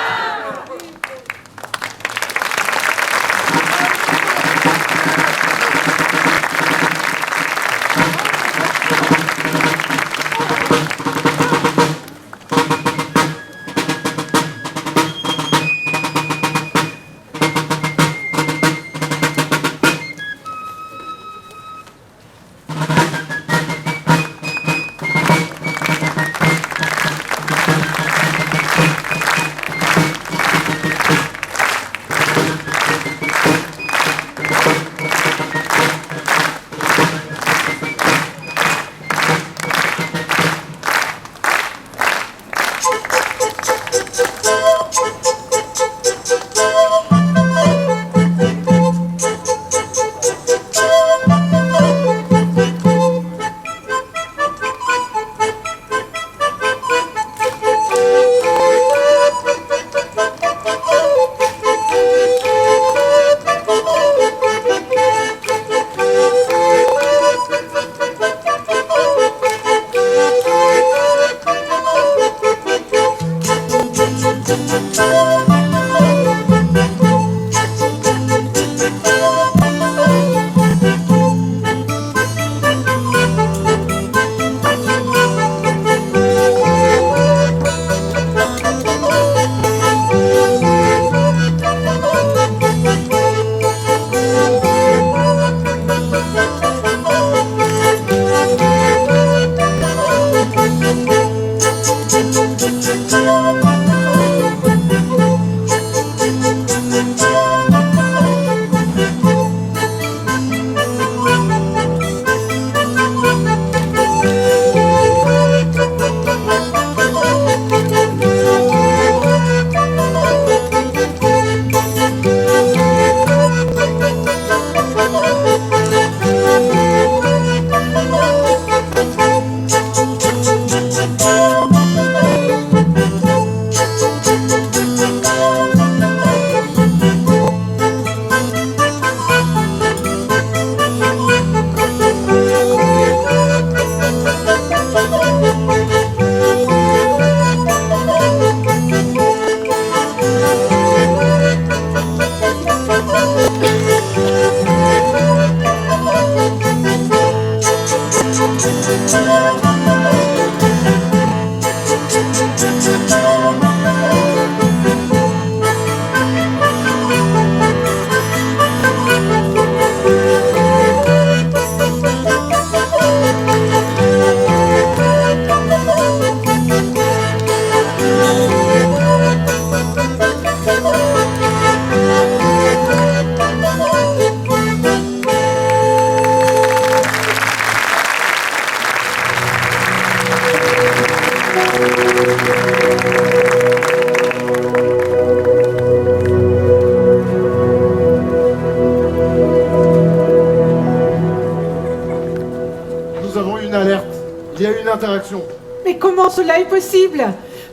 Il y a eu une interaction. Mais comment cela est possible?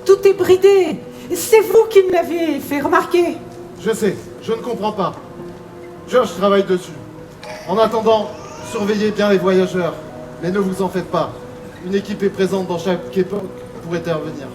Tout est bridé. C'est vous qui me l'avez fait remarquer. Je sais, je ne comprends pas. Georges travaille dessus. En attendant, surveillez bien les voyageurs. Mais ne vous en faites pas. Une équipe est présente dans chaque époque pour intervenir.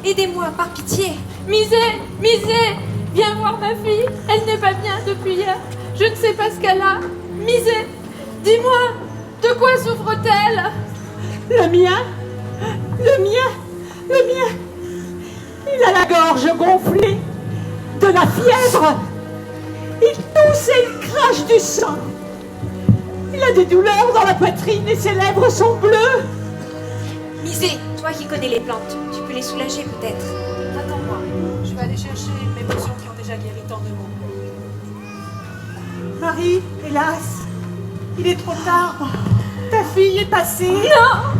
Aidez-moi, par pitié. Misé, Misé, viens voir ma fille. Elle n'est pas bien depuis hier. Je ne sais pas ce qu'elle a. Misé, dis-moi, de quoi souffre-t-elle? Le mien, il a la gorge gonflée, de la fièvre. Il tousse et il crache du sang. Il a des douleurs dans la poitrine et ses lèvres sont bleues. Misé, toi qui connais les plantes, tu peux les soulager peut-être. Attends-moi, je vais aller chercher mes potions qui ont déjà guéri tant de maux. Marie, hélas, il est trop tard. Ta fille est passée. Non!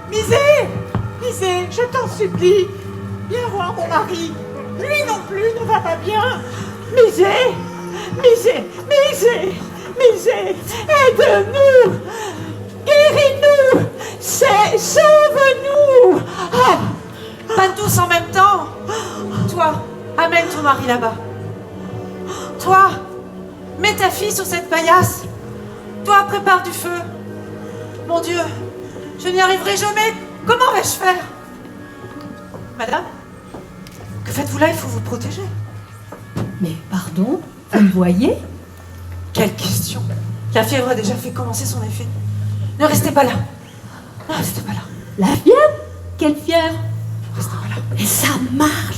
Misé, Misé, je t'en supplie, viens voir mon mari. Lui non plus ne va pas bien. Misé, Misé, Misé, Misé, aide-nous, guéris-nous, sauve-nous. Ah, pas tous en même temps. Toi, amène ton mari là-bas. Toi, mets ta fille sur cette paillasse. toi, prépare du feu. Mon Dieu, je n'y arriverai jamais. Comment vais-je faire? Madame, que faites-vous là? Il faut vous protéger. Mais pardon, vous me voyez? Quelle question! La fièvre a déjà fait commencer son effet. Ne restez pas là. Ne restez pas là. La fièvre? Quelle fièvre? Restez pas là. Et ça marche!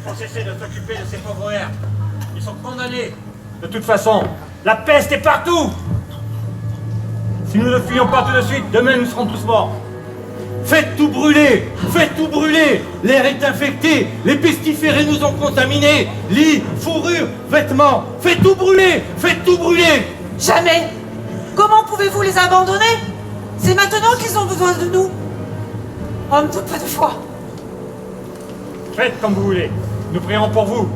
Faut cesser de s'occuper de ces pauvres airs. Ils sont condamnés. De toute façon, la peste est partout. Si nous ne fuyons pas tout de suite, demain nous serons tous morts. Faites tout brûler! Faites tout brûler! L'air est infecté, les pestiférés nous ont contaminés, lits, fourrures, vêtements, faites tout brûler! Faites tout brûler! Jamais! Comment pouvez-vous les abandonner? C'est maintenant qu'ils ont besoin de nous. Homme de peu de foi. Faites comme vous voulez, nous prierons pour vous.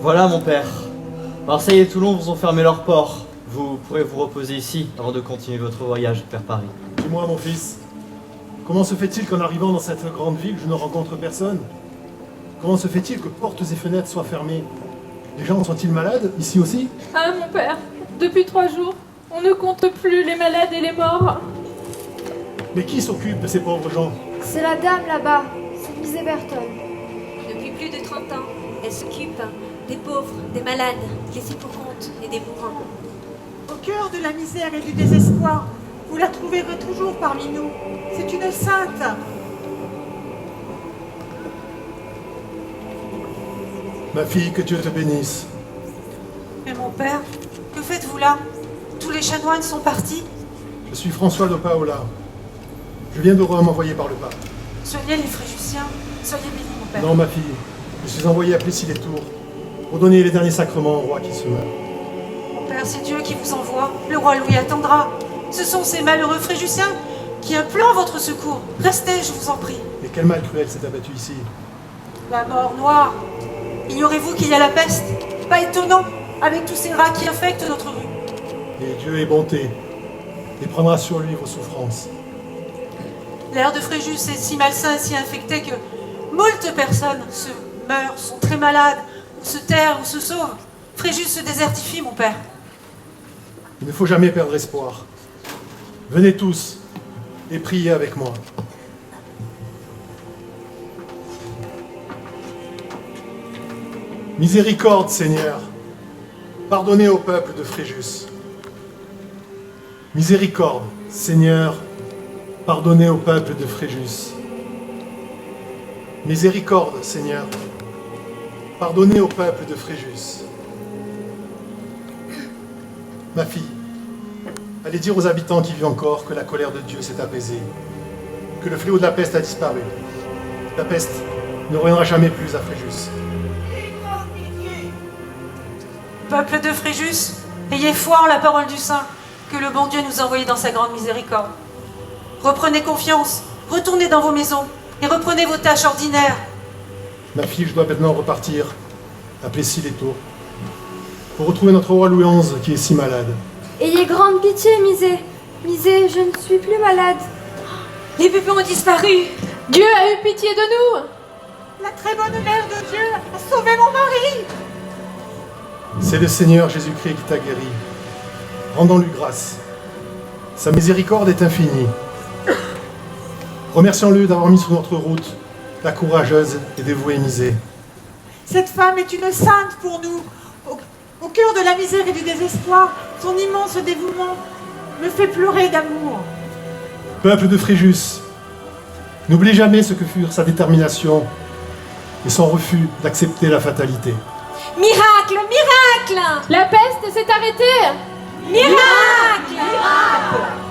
Voilà, mon père. Marseille et Toulon vous ont fermé leurs ports. Vous pourrez vous reposer ici avant de continuer votre voyage vers Paris. Dis-moi, mon fils, comment se fait-il qu'en arrivant dans cette grande ville, je ne rencontre personne? Comment se fait-il que portes et fenêtres soient fermées? Les gens sont-ils malades, ici aussi? Ah, mon père, depuis 3 jours, on ne compte plus les malades et les morts. Mais qui s'occupe de ces pauvres gens? C'est la dame là-bas, c'est Miss Eberton. Depuis plus de 30 ans, elle s'occupe des pauvres, des malades, laissés pour compte et des mourants. Au cœur de la misère et du désespoir, vous la trouverez toujours parmi nous. C'est une sainte. Ma fille, que Dieu te bénisse. Mais mon père, que faites-vous là? Tous les chanoines sont partis. Je suis François de Paola. Je viens de Rome envoyé par le pape. Soignez les Fréjussiens. Soyez bénis, mon père. Non, ma fille. Je suis envoyé à Plessis-les-Tours pour donner les derniers sacrements au roi qui se meurt. Mon père, c'est Dieu qui vous envoie. Le roi Louis attendra. Ce sont ces malheureux Fréjussiens qui implorent votre secours. Restez, je vous en prie. Et quel mal cruel s'est abattu ici? La mort noire. Ignorez-vous qu'il y a la peste? Pas étonnant, avec tous ces rats qui infectent notre rue. Et Dieu est bonté et prendra sur lui vos souffrances. L'air de Fréjus est si malsain et si infecté que Moult personnes se meurent, sont très malades, ou se terrent, ou se sauvent. Fréjus se désertifie, mon père. Il ne faut jamais perdre espoir. Venez tous et priez avec moi. Miséricorde, Seigneur, pardonnez au peuple de Fréjus. Miséricorde, Seigneur, pardonnez au peuple de Fréjus. Miséricorde, Seigneur, pardonnez au peuple de Fréjus. Ma fille, allez dire aux habitants qui vivent encore que la colère de Dieu s'est apaisée, que le fléau de la peste a disparu. La peste ne reviendra jamais plus à Fréjus. Peuple de Fréjus, ayez foi en la parole du Saint, que le bon Dieu nous a envoyée dans sa grande miséricorde. Reprenez confiance, retournez dans vos maisons et reprenez vos tâches ordinaires. Ma fille, je dois maintenant repartir à Plessis-les-Tours pour retrouver notre roi Louis XI qui est si malade. Ayez grande pitié, Misé. Misé, je ne suis plus malade. Les bébés ont disparu. Dieu a eu pitié de nous. La très bonne mère de Dieu a sauvé mon mari. C'est le Seigneur Jésus-Christ qui t'a guéri. Rendons-lui grâce. Sa miséricorde est infinie. Remercions-le d'avoir mis sur notre route la courageuse et dévouée Misé. Cette femme est une sainte pour nous. Au cœur de la misère et du désespoir, son immense dévouement me fait pleurer d'amour. Peuple de Fréjus, n'oublie jamais ce que furent sa détermination et son refus d'accepter la fatalité. Miracle, miracle! La peste s'est arrêtée. Miracle! Miracle!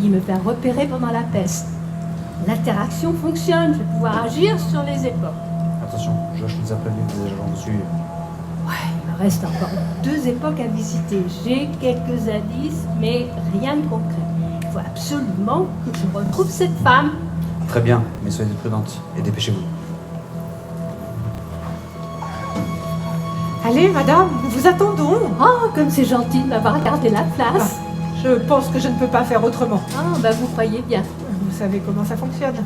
failli me faire repérer pendant la peste. L'interaction fonctionne, je vais pouvoir agir sur les époques. Attention, Josh nous a prévenu que des agents vous suivent. Ouais, il me reste encore 2 époques à visiter. J'ai quelques indices, mais rien de concret. Il faut absolument que je retrouve cette femme. Très bien, mais soyez prudente et dépêchez-vous. Allez, madame, nous vous attendons. Oh, comme c'est gentil de m'avoir gardé la place. Je pense que je ne peux pas faire autrement. Ah, bah vous croyez bien. Vous savez comment ça fonctionne.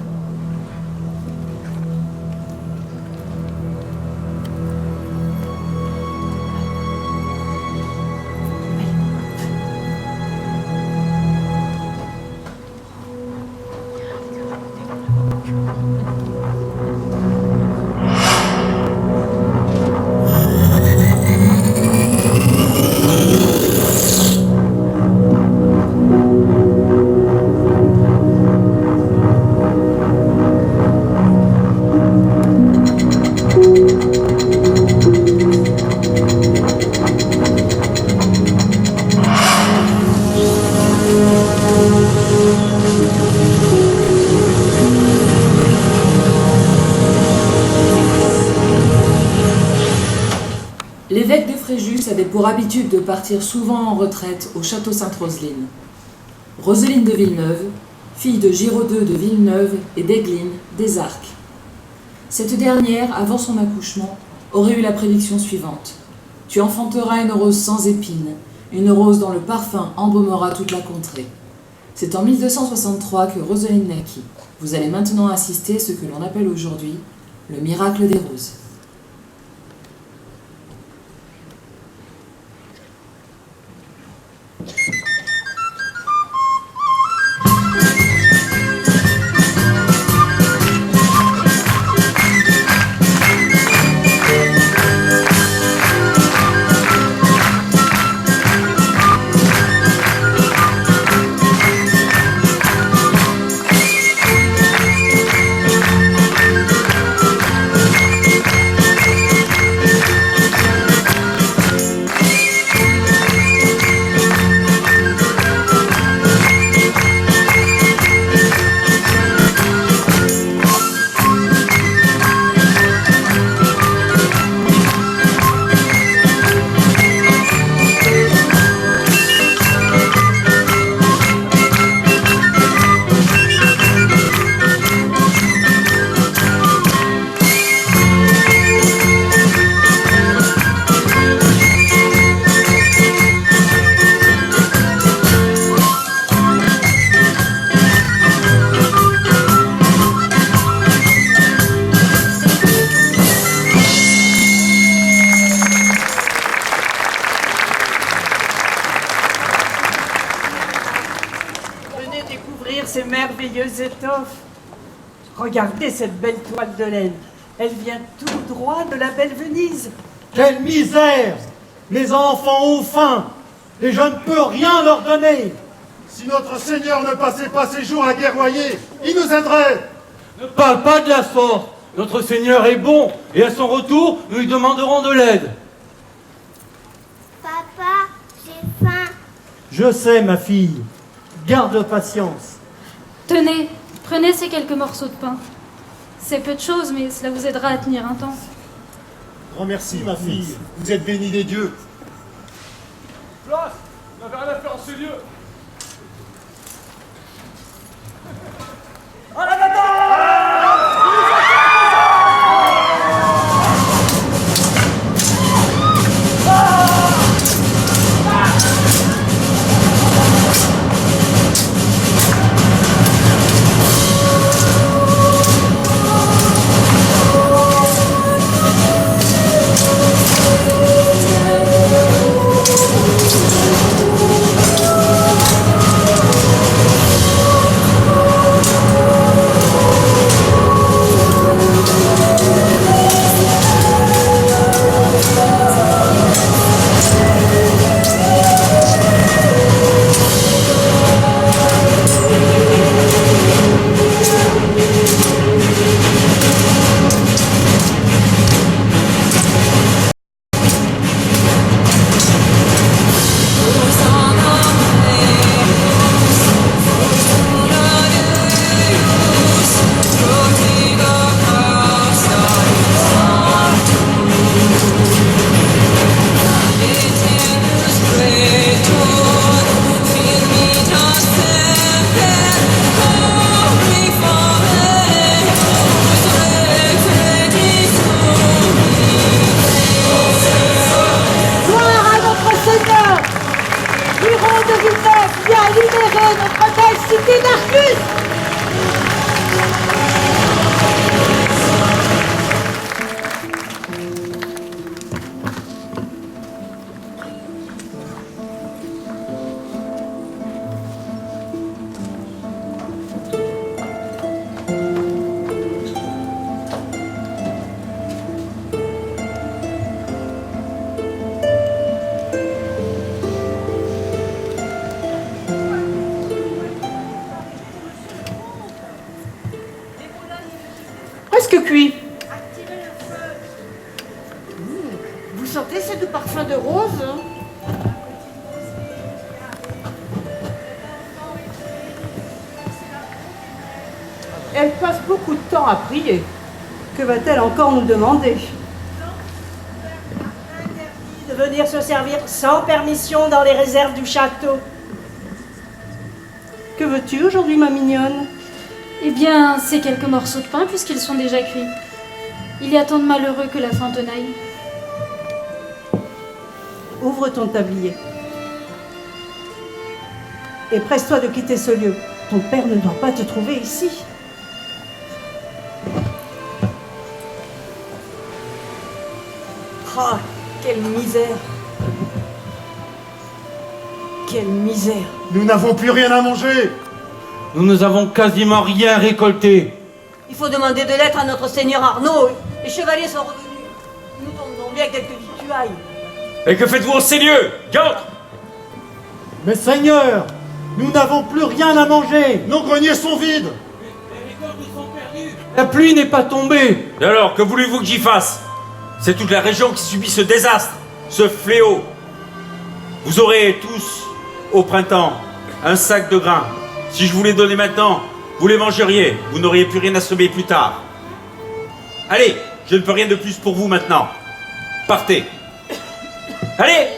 L'évêque de Fréjus avait pour habitude de partir souvent en retraite au château Sainte-Roseline. Roseline de Villeneuve, fille de Giraudeux de Villeneuve et d'Egline des Arcs. Cette dernière, avant son accouchement, aurait eu la prédiction suivante. « Tu enfanteras une rose sans épines, une rose dont le parfum embaumera toute la contrée. » C'est en 1263 que Roseline naquit. Vous allez maintenant assister à ce que l'on appelle aujourd'hui le miracle des roses. Ces merveilleuses étoffes. Regardez cette belle toile de laine. Elle vient tout droit de la belle Venise. Quelle misère! Les enfants ont faim et je ne peux rien leur donner. Si notre Seigneur ne passait pas ses jours à guerroyer, il nous aiderait. Ne parle pas de la sorte. Notre Seigneur est bon et à son retour, nous lui demanderons de l'aide. Papa, j'ai faim. Je sais, ma fille. Garde patience. Tenez, prenez ces quelques morceaux de pain. C'est peu de choses, mais cela vous aidera à tenir un temps. Grand merci, ma fille. Vous êtes bénie des dieux. Place, on n'avait rien à faire en ce lieu. Presque cuit. Vous sentez ce doux parfum de rose? Elle passe beaucoup de temps à prier. Que va-t-elle encore nous demander? De venir se servir sans permission dans les réserves du château. Que veux-tu aujourd'hui, ma mignonne? Eh bien, c'est quelques morceaux de pain puisqu'ils sont déjà cuits. Il y a tant de malheureux que la faim tenaille. Ouvre ton tablier. Et presse-toi de quitter ce lieu. Ton père ne doit pas te trouver ici. Ah, quelle misère! Quelle misère! Nous n'avons plus rien à manger. Nous ne avons quasiment rien récolté. Il faut demander de l'aide à notre seigneur Arnaud. Les chevaliers sont revenus. Nous tombons bien quelques victuailles. Et que faites-vous en ces lieux? Diantre! Mais Seigneur, nous n'avons plus rien à manger. Nos greniers sont vides. La pluie n'est pas tombée. Et alors, que voulez-vous que j'y fasse? C'est toute la région qui subit ce désastre, ce fléau. Vous aurez tous, au printemps, un sac de grains. Si je vous les donnais maintenant, vous les mangeriez. Vous n'auriez plus rien à semer plus tard. Allez, je ne peux rien de plus pour vous maintenant. Partez. Allez!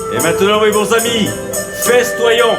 Et maintenant, mes bons amis, festoyons!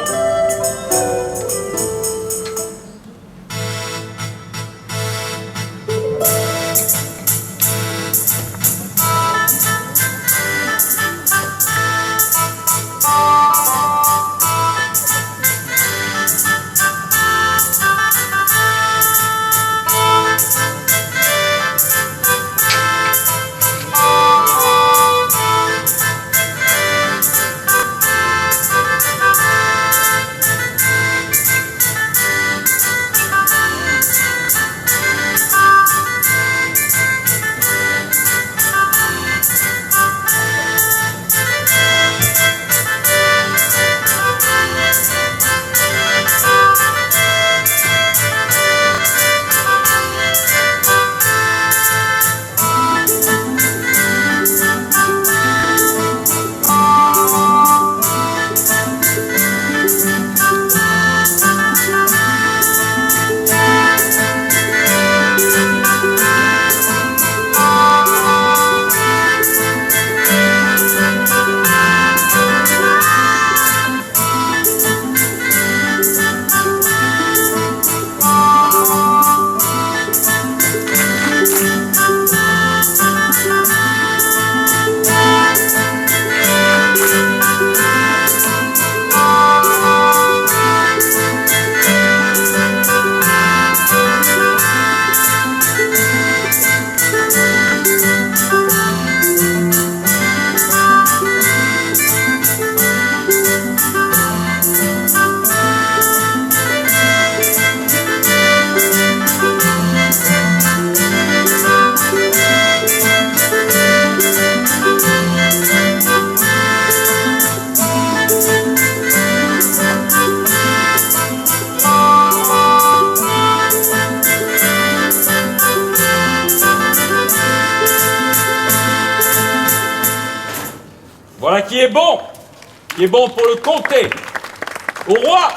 qui est bon pour le comté, au roi.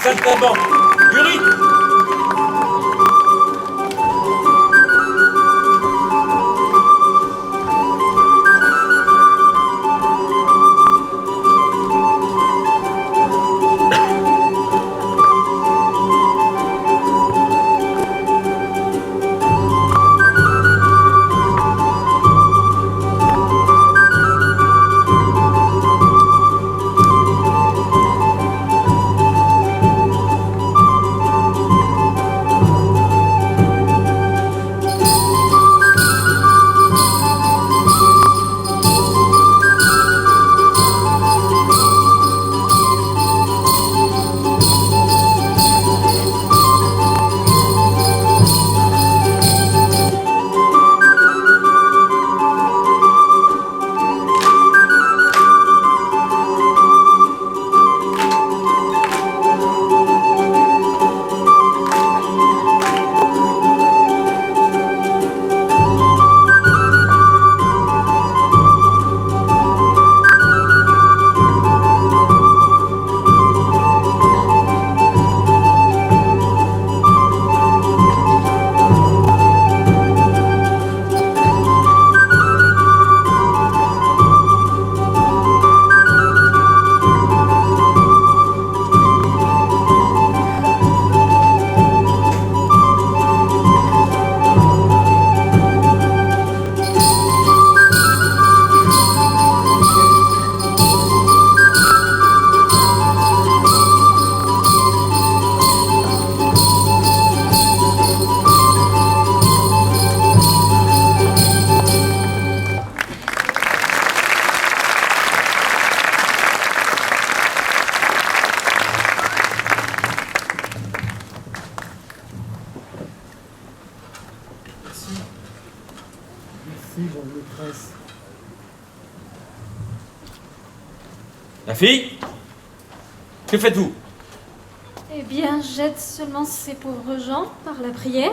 Saltimbanque, Uric. maîtresse. La fille? Que faites-vous? Eh bien, j'aide seulement ces pauvres gens par la prière.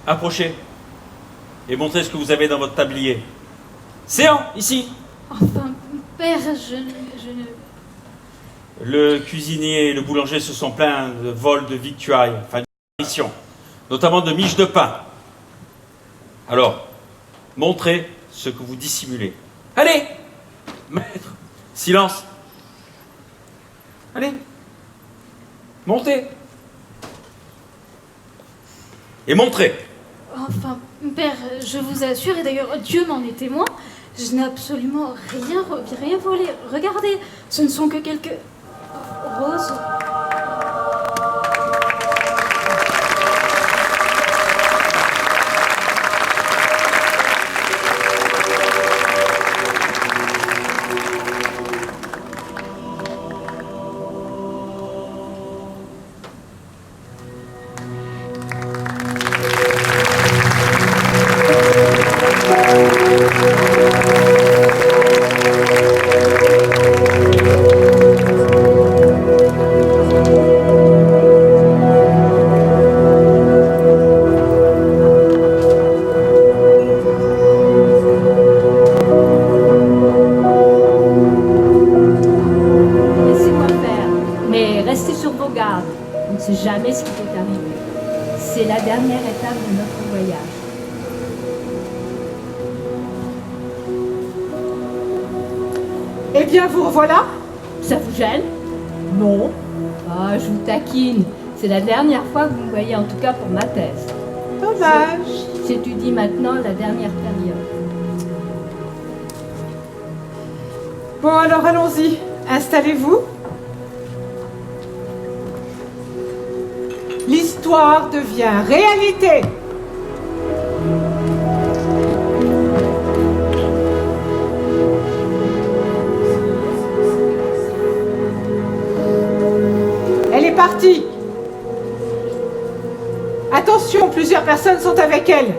Approchez et montrez ce que vous avez dans votre tablier. Séant, ici. Enfin, père, je ne... Le cuisinier et le boulanger se sont plaints de vols de victuailles, enfin de disparitions, notamment de miches de pain. Alors, montrez ce que vous dissimulez. Allez, maître, silence. Allez, montez. Et montrez. Enfin, père, je vous assure, et d'ailleurs Dieu m'en est témoin, je n'ai absolument rien volé. Regardez, ce ne sont que quelques roses. Laissez-moi faire, mais restez sur vos gardes. On ne sait jamais ce qui peut arriver. C'est la dernière étape de notre voyage. Eh bien, vous revoilà. Ça vous gêne? Non. Ah, je vous taquine. C'est la dernière fois que vous me voyez, en tout cas pour ma thèse. Dommage. J'étudie maintenant la dernière période. Bon, alors allons-y. Installez-vous. L'histoire devient réalité. Elle est partie. Attention, plusieurs personnes sont avec elle.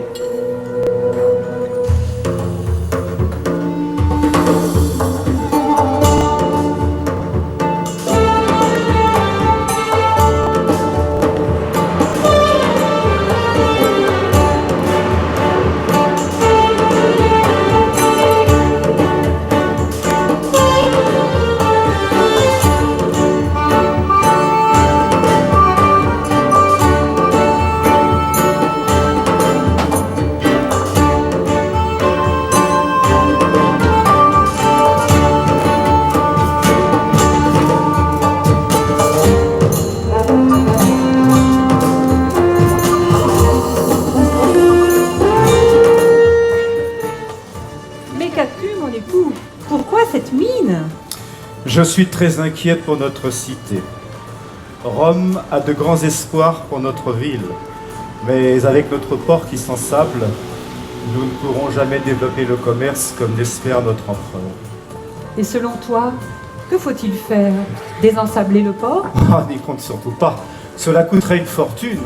Mais qu'as-tu, mon époux? Pourquoi cette mine? Je suis très inquiète pour notre cité. Rome a de grands espoirs pour notre ville, mais avec notre port qui s'ensable, nous ne pourrons jamais développer le commerce comme l'espère notre empereur. Et selon toi, que faut-il faire? Désensabler le port? Ah, n'y compte surtout pas. Cela coûterait une fortune.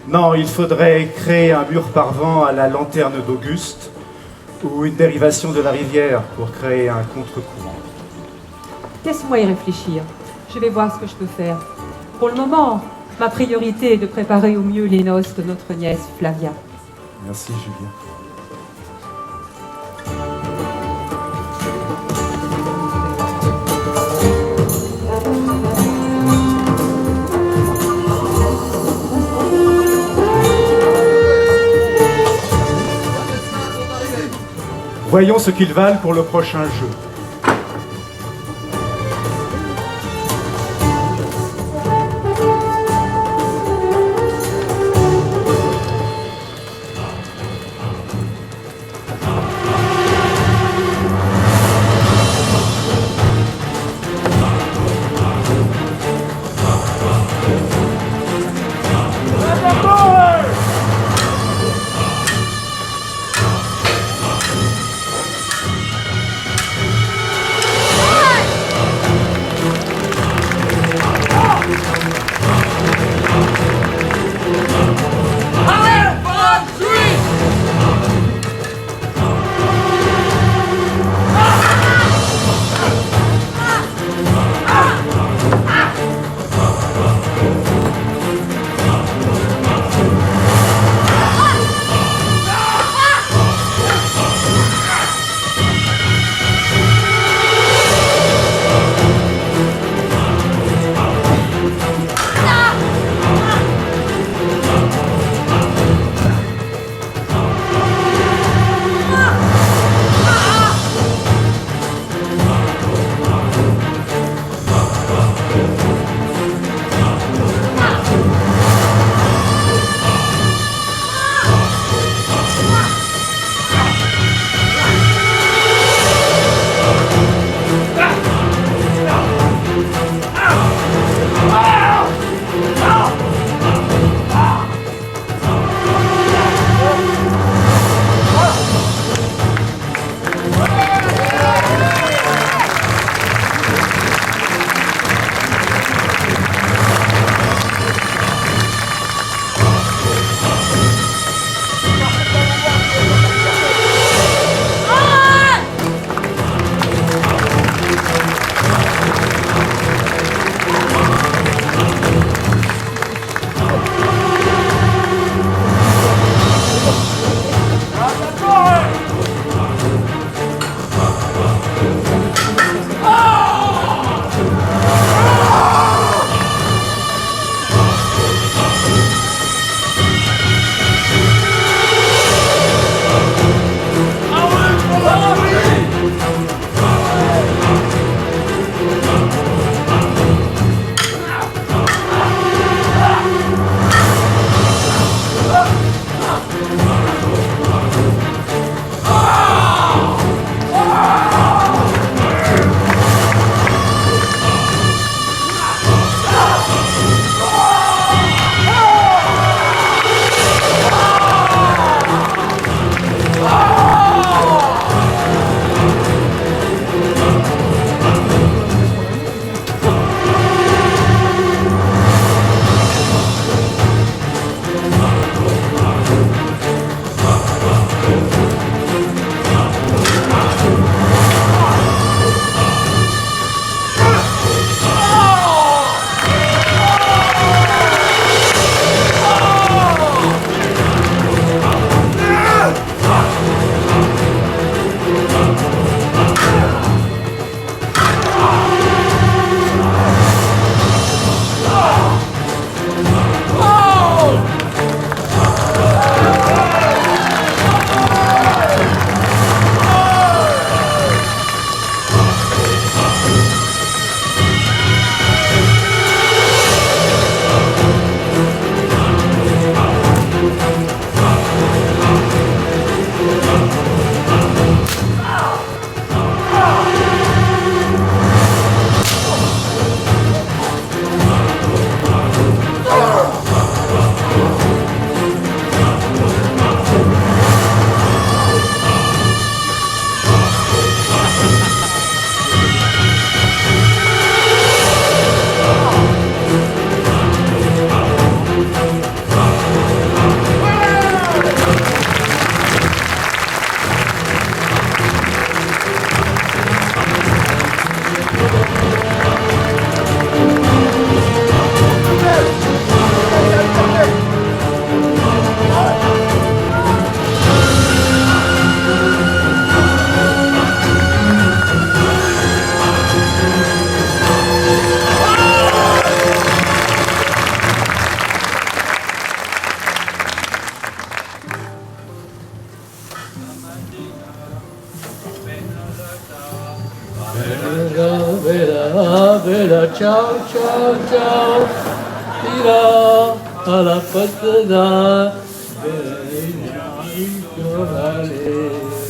Non, il faudrait créer un mur parvent à la lanterne d'Auguste ou une dérivation de la rivière pour créer un contre-courant. Laisse-moi y réfléchir. Je vais voir ce que je peux faire. Pour le moment, ma priorité est de préparer au mieux les noces de notre nièce Flavia. Merci, Julien. Voyons ce qu'ils valent pour le prochain jeu. bella, ciao, ciao, ciao, tira à la patada.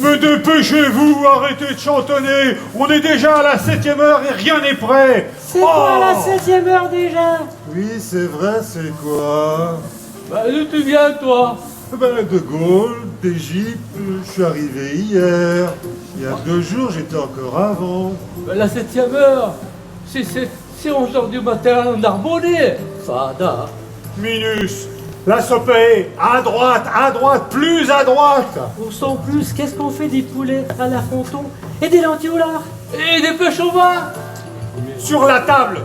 Mais dépêchez-vous, arrêtez de chantonner. On est déjà à la 7e heure et rien n'est prêt. C'est quoi la 7e heure déjà? Oui, c'est vrai, c'est quoi? Bah, d'où tu viens, toi? Ben, de Gaulle, d'Égypte, je suis arrivé hier. Il y a 2 jours, j'étais encore avant. Bah, la 7e heure, c'est 11 heures du matin en Narbonnais. Fada. Minus, la sopée, à droite, plus à droite. Au son plus, qu'est-ce qu'on fait des poulets à la fronton et des lentilles au lard? Et des pêches au vin? Sur la table,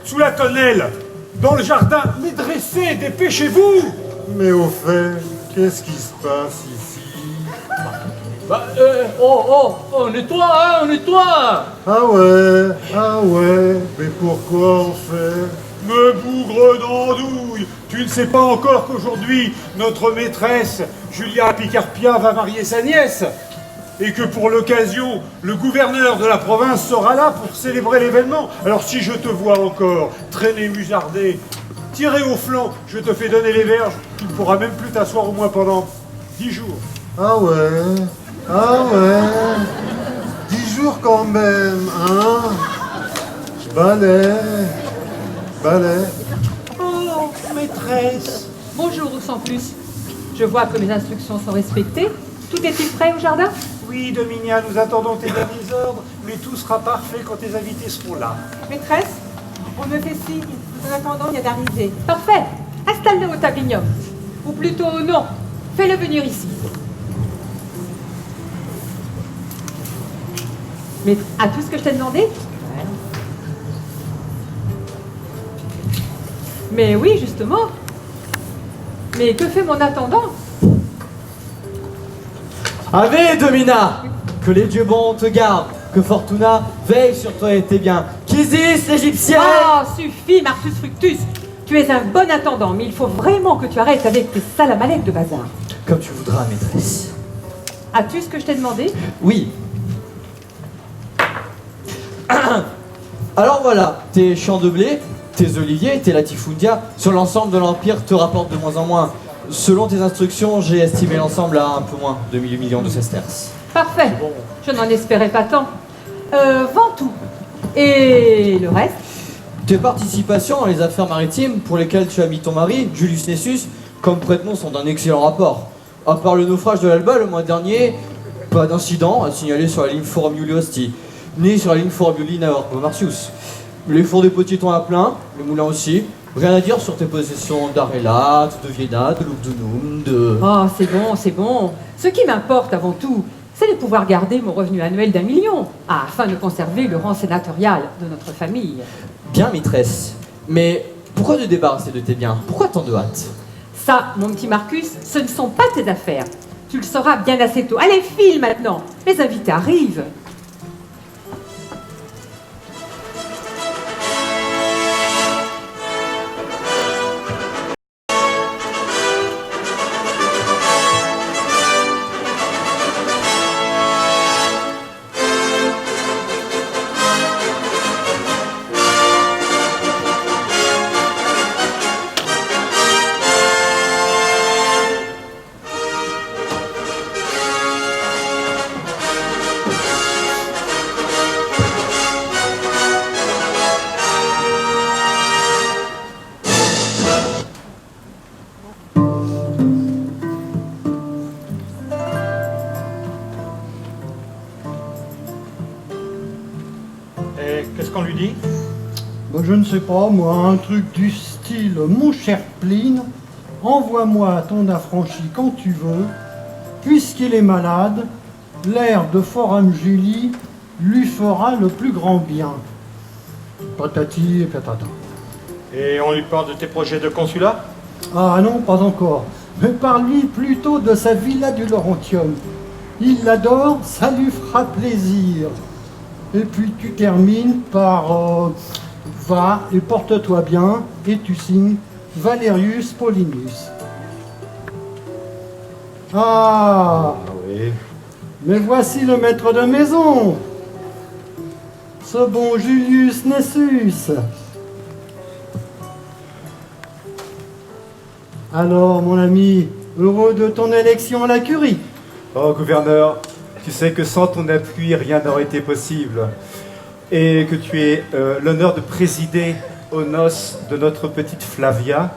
sous la tonnelle, dans le jardin. Mais dressez, dépêchez-vous. Mais au fait, qu'est-ce qui se passe ici? Bah, on nettoie, hein, on nettoie. Ah ouais, mais pourquoi on fait? Me bougre d'andouille, tu ne sais pas encore qu'aujourd'hui, notre maîtresse, Julia Picarpia, va marier sa nièce. et que pour l'occasion, le gouverneur de la province sera là pour célébrer l'événement. Alors si je te vois encore traîner musardé, tirer au flanc, je te fais donner les verges, tu ne pourras même plus t'asseoir au moins pendant 10 jours. Ah ouais, 10 jours quand même, hein. Je balais. Oh, maîtresse. Bonjour, ou sans plus. Je vois que mes instructions sont respectées. Tout est-il prêt au jardin? Oui, Dominia, nous attendons tes derniers ordres, mais tout sera parfait quand tes invités seront là. Maîtresse, on me fait signe. En attendant, il y a d'arriver. Parfait. Installe-le au tablignum. Ou plutôt, non. Fais-le venir ici. Mais à tout ce que je t'ai demandé? Ouais. Mais oui, justement. Mais que fait mon attendant? Ave, Domina! Que les dieux bons te gardent, que Fortuna veille sur toi et tes biens. Qu'Isis, l'Égyptienne! Oh, suffit, Marcus Fructus! Tu es un bon attendant, mais il faut vraiment que tu arrêtes avec tes salamalecs de bazar. Comme tu voudras, maîtresse. As-tu ce que je t'ai demandé? Oui. Alors voilà, tes champs de blé, tes oliviers et tes latifundia sur l'ensemble de l'Empire te rapportent de moins en moins. Selon tes instructions, j'ai estimé l'ensemble à un peu moins de 1000 millions de sesterces. Parfait. Je n'en espérais pas tant. Vends tout. Et le reste? Tes participations dans les affaires maritimes pour lesquelles tu as mis ton mari, Julius Nessus, comme prête-nom sont d'un excellent rapport. À part le naufrage de l'Alba le mois dernier, pas d'incident à signaler sur la ligne Forum Iuliosti, ni sur la ligne Forum Iulina Orbo Martius. Les fours des potitons à plein, les moulins aussi. Rien à dire sur tes possessions d'Arelat, de Viena, de Lugdunum, de... Oh, c'est bon, c'est bon. Ce qui m'importe avant tout, c'est de pouvoir garder mon revenu annuel d'1 million, afin de conserver le rang sénatorial de notre famille. Bien, maîtresse. Mais pourquoi te débarrasser de tes biens? Pourquoi tant de hâte? Ça, mon petit Marcus, ce ne sont pas tes affaires. Tu le sauras bien assez tôt. Allez, file maintenant. Les invités arrivent. Qu'est-ce qu'on lui dit? Ben, je ne sais pas, moi, un truc du style « Mon cher Pline, envoie-moi ton affranchi quand tu veux, puisqu'il est malade, l'air de Forum Julie lui fera le plus grand bien. » Patati et patata. Et on lui parle de tes projets de consulat? Ah non, pas encore. Mais parle-lui plutôt de sa villa du Laurentium. Il l'adore, ça lui fera plaisir. Et puis tu termines par va et porte-toi bien, et tu signes Valerius Paulinus. Ah oui. Mais voici le maître de maison, ce bon Julius Nessus. Alors, mon ami, heureux de ton élection à la curie? Oh, gouverneur, tu sais que sans ton appui, rien n'aurait été possible. Et que tu aies l'honneur de présider aux noces de notre petite Flavia,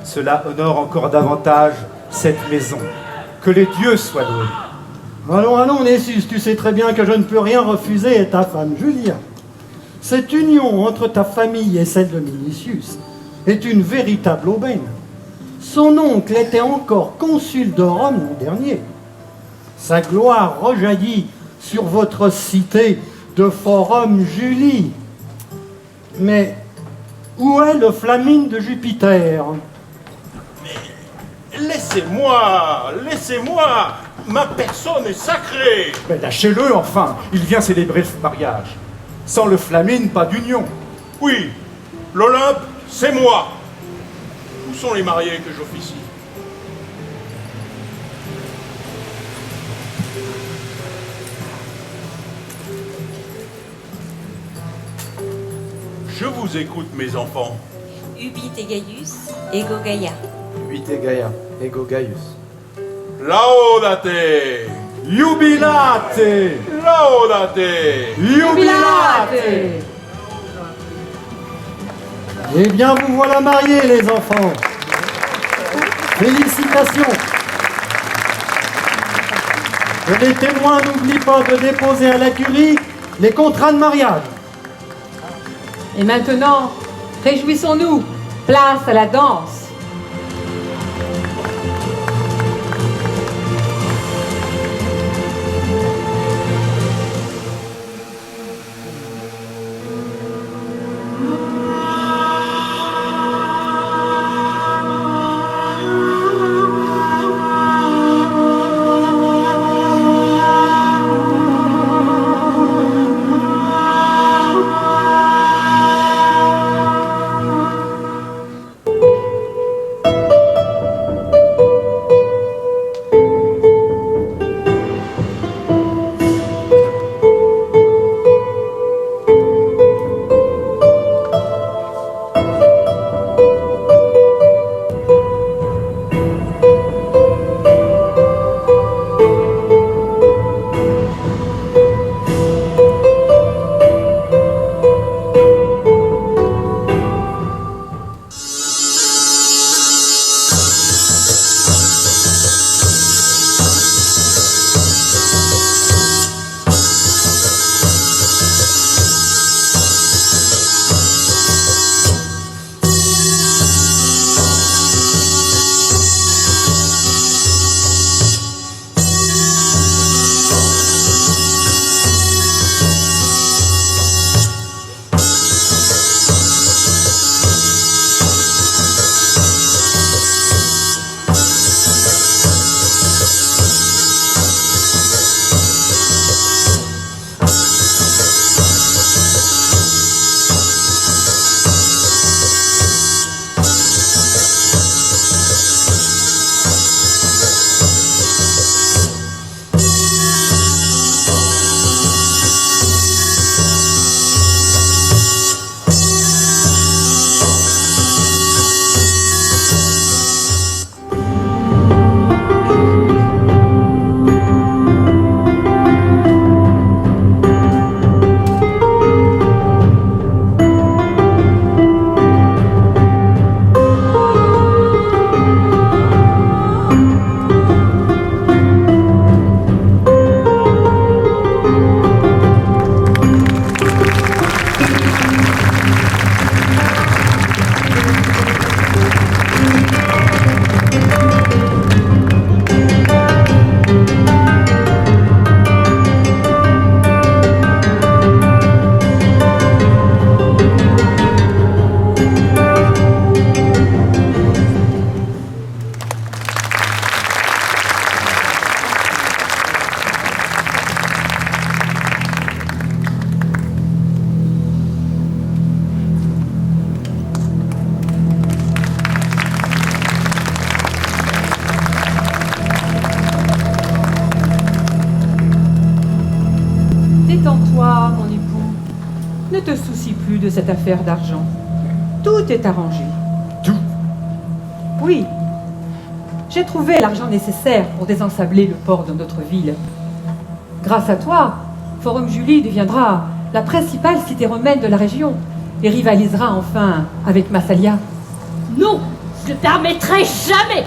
cela honore encore davantage cette maison. Que les dieux soient loués. Allons, allons, Nessus, tu sais très bien que je ne peux rien refuser à ta femme Julia. Cette union entre ta famille et celle de Minicius est une véritable aubaine. Son oncle était encore consul de Rome l'an dernier. Sa gloire rejaillit sur votre cité de Forum Julie. Mais où est le Flamine de Jupiter? Laissez-moi, ma personne est sacrée. Mais lâchez-le enfin, il vient célébrer le mariage. Sans le Flamine, pas d'union. Oui, l'Olympe, c'est moi. Où sont les mariés que j'officie? Je vous écoute, mes enfants. Ubit et Gaius, ego Gaia. Ubit et Gaia, ego Gaius. Laudate! Jubilate! Laudate! Jubilate! Eh bien, vous voilà mariés, les enfants. Félicitations. Et les témoins, n'oublient pas de déposer à la curie les contrats de mariage. Et maintenant, réjouissons-nous. Place à la danse. Détends-toi, mon époux. Ne te soucie plus de cette affaire d'argent. Tout est arrangé. Tout? Oui. J'ai trouvé l'argent nécessaire pour désensabler le port de notre ville. Grâce à toi, Forum Julie deviendra la principale cité romaine de la région et rivalisera enfin avec Massalia. Non, je ne permettrai jamais.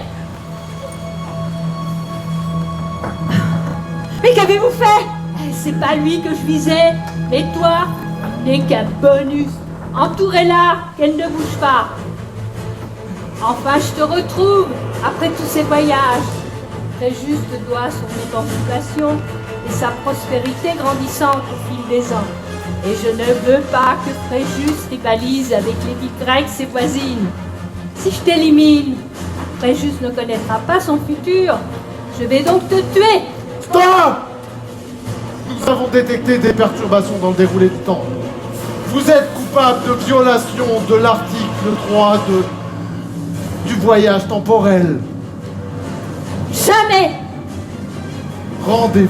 Mais qu'avez-vous fait? C'est pas lui que je visais, mais toi, n'est qu'un bonus. Entourez-la, qu'elle ne bouge pas. Enfin, je te retrouve après tous ces voyages. Fréjus te doit son émancipation et sa prospérité grandissante au fil des ans. Et je ne veux pas que Fréjus rivalise avec les villes grecques, ses voisines. Si je t'élimine, Fréjus ne connaîtra pas son futur. Je vais donc te tuer. Stop! Nous avons détecté des perturbations dans le déroulé du temps. Vous êtes coupable de violation de l'article 3 du voyage temporel. Jamais! Rendez-vous.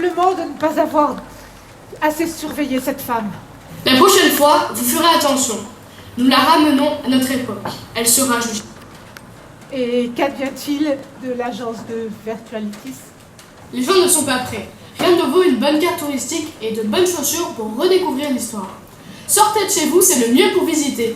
probablement de ne pas avoir assez surveillé cette femme. La prochaine fois, vous ferez attention. Nous la ramenons à notre époque. Elle sera jugée. Et qu'advient-il de l'agence de Virtualitis? Les gens ne sont pas prêts. Rien ne vaut une bonne carte touristique et de bonnes chaussures pour redécouvrir l'histoire. Sortez de chez vous, c'est le mieux pour visiter.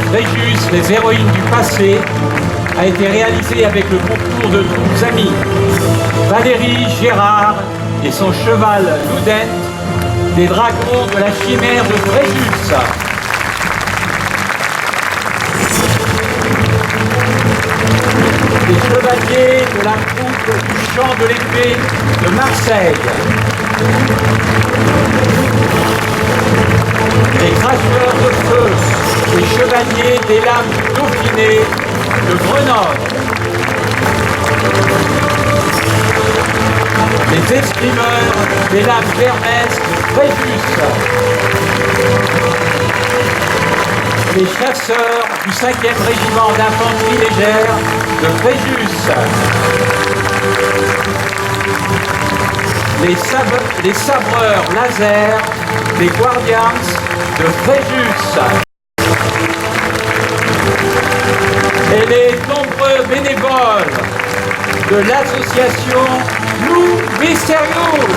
Fréjus, les héroïnes du passé, a été réalisé avec le concours de troupes amies. Valérie Gérard et son cheval Loudette, des dragons de la chimère de Fréjus. Les chevaliers de la troupe du champ de l'épée de Marseille. Les cracheurs de feu, les chevaliers des lames du Dauphiné de Grenoble. Les escrimeurs des lames d'Hermès de Fréjus. Les chasseurs du 5e régiment d'infanterie légère de Fréjus. Les sabreurs laser des Guardians de Fréjus. Et les nombreux bénévoles de l'association Loup Mystérieux.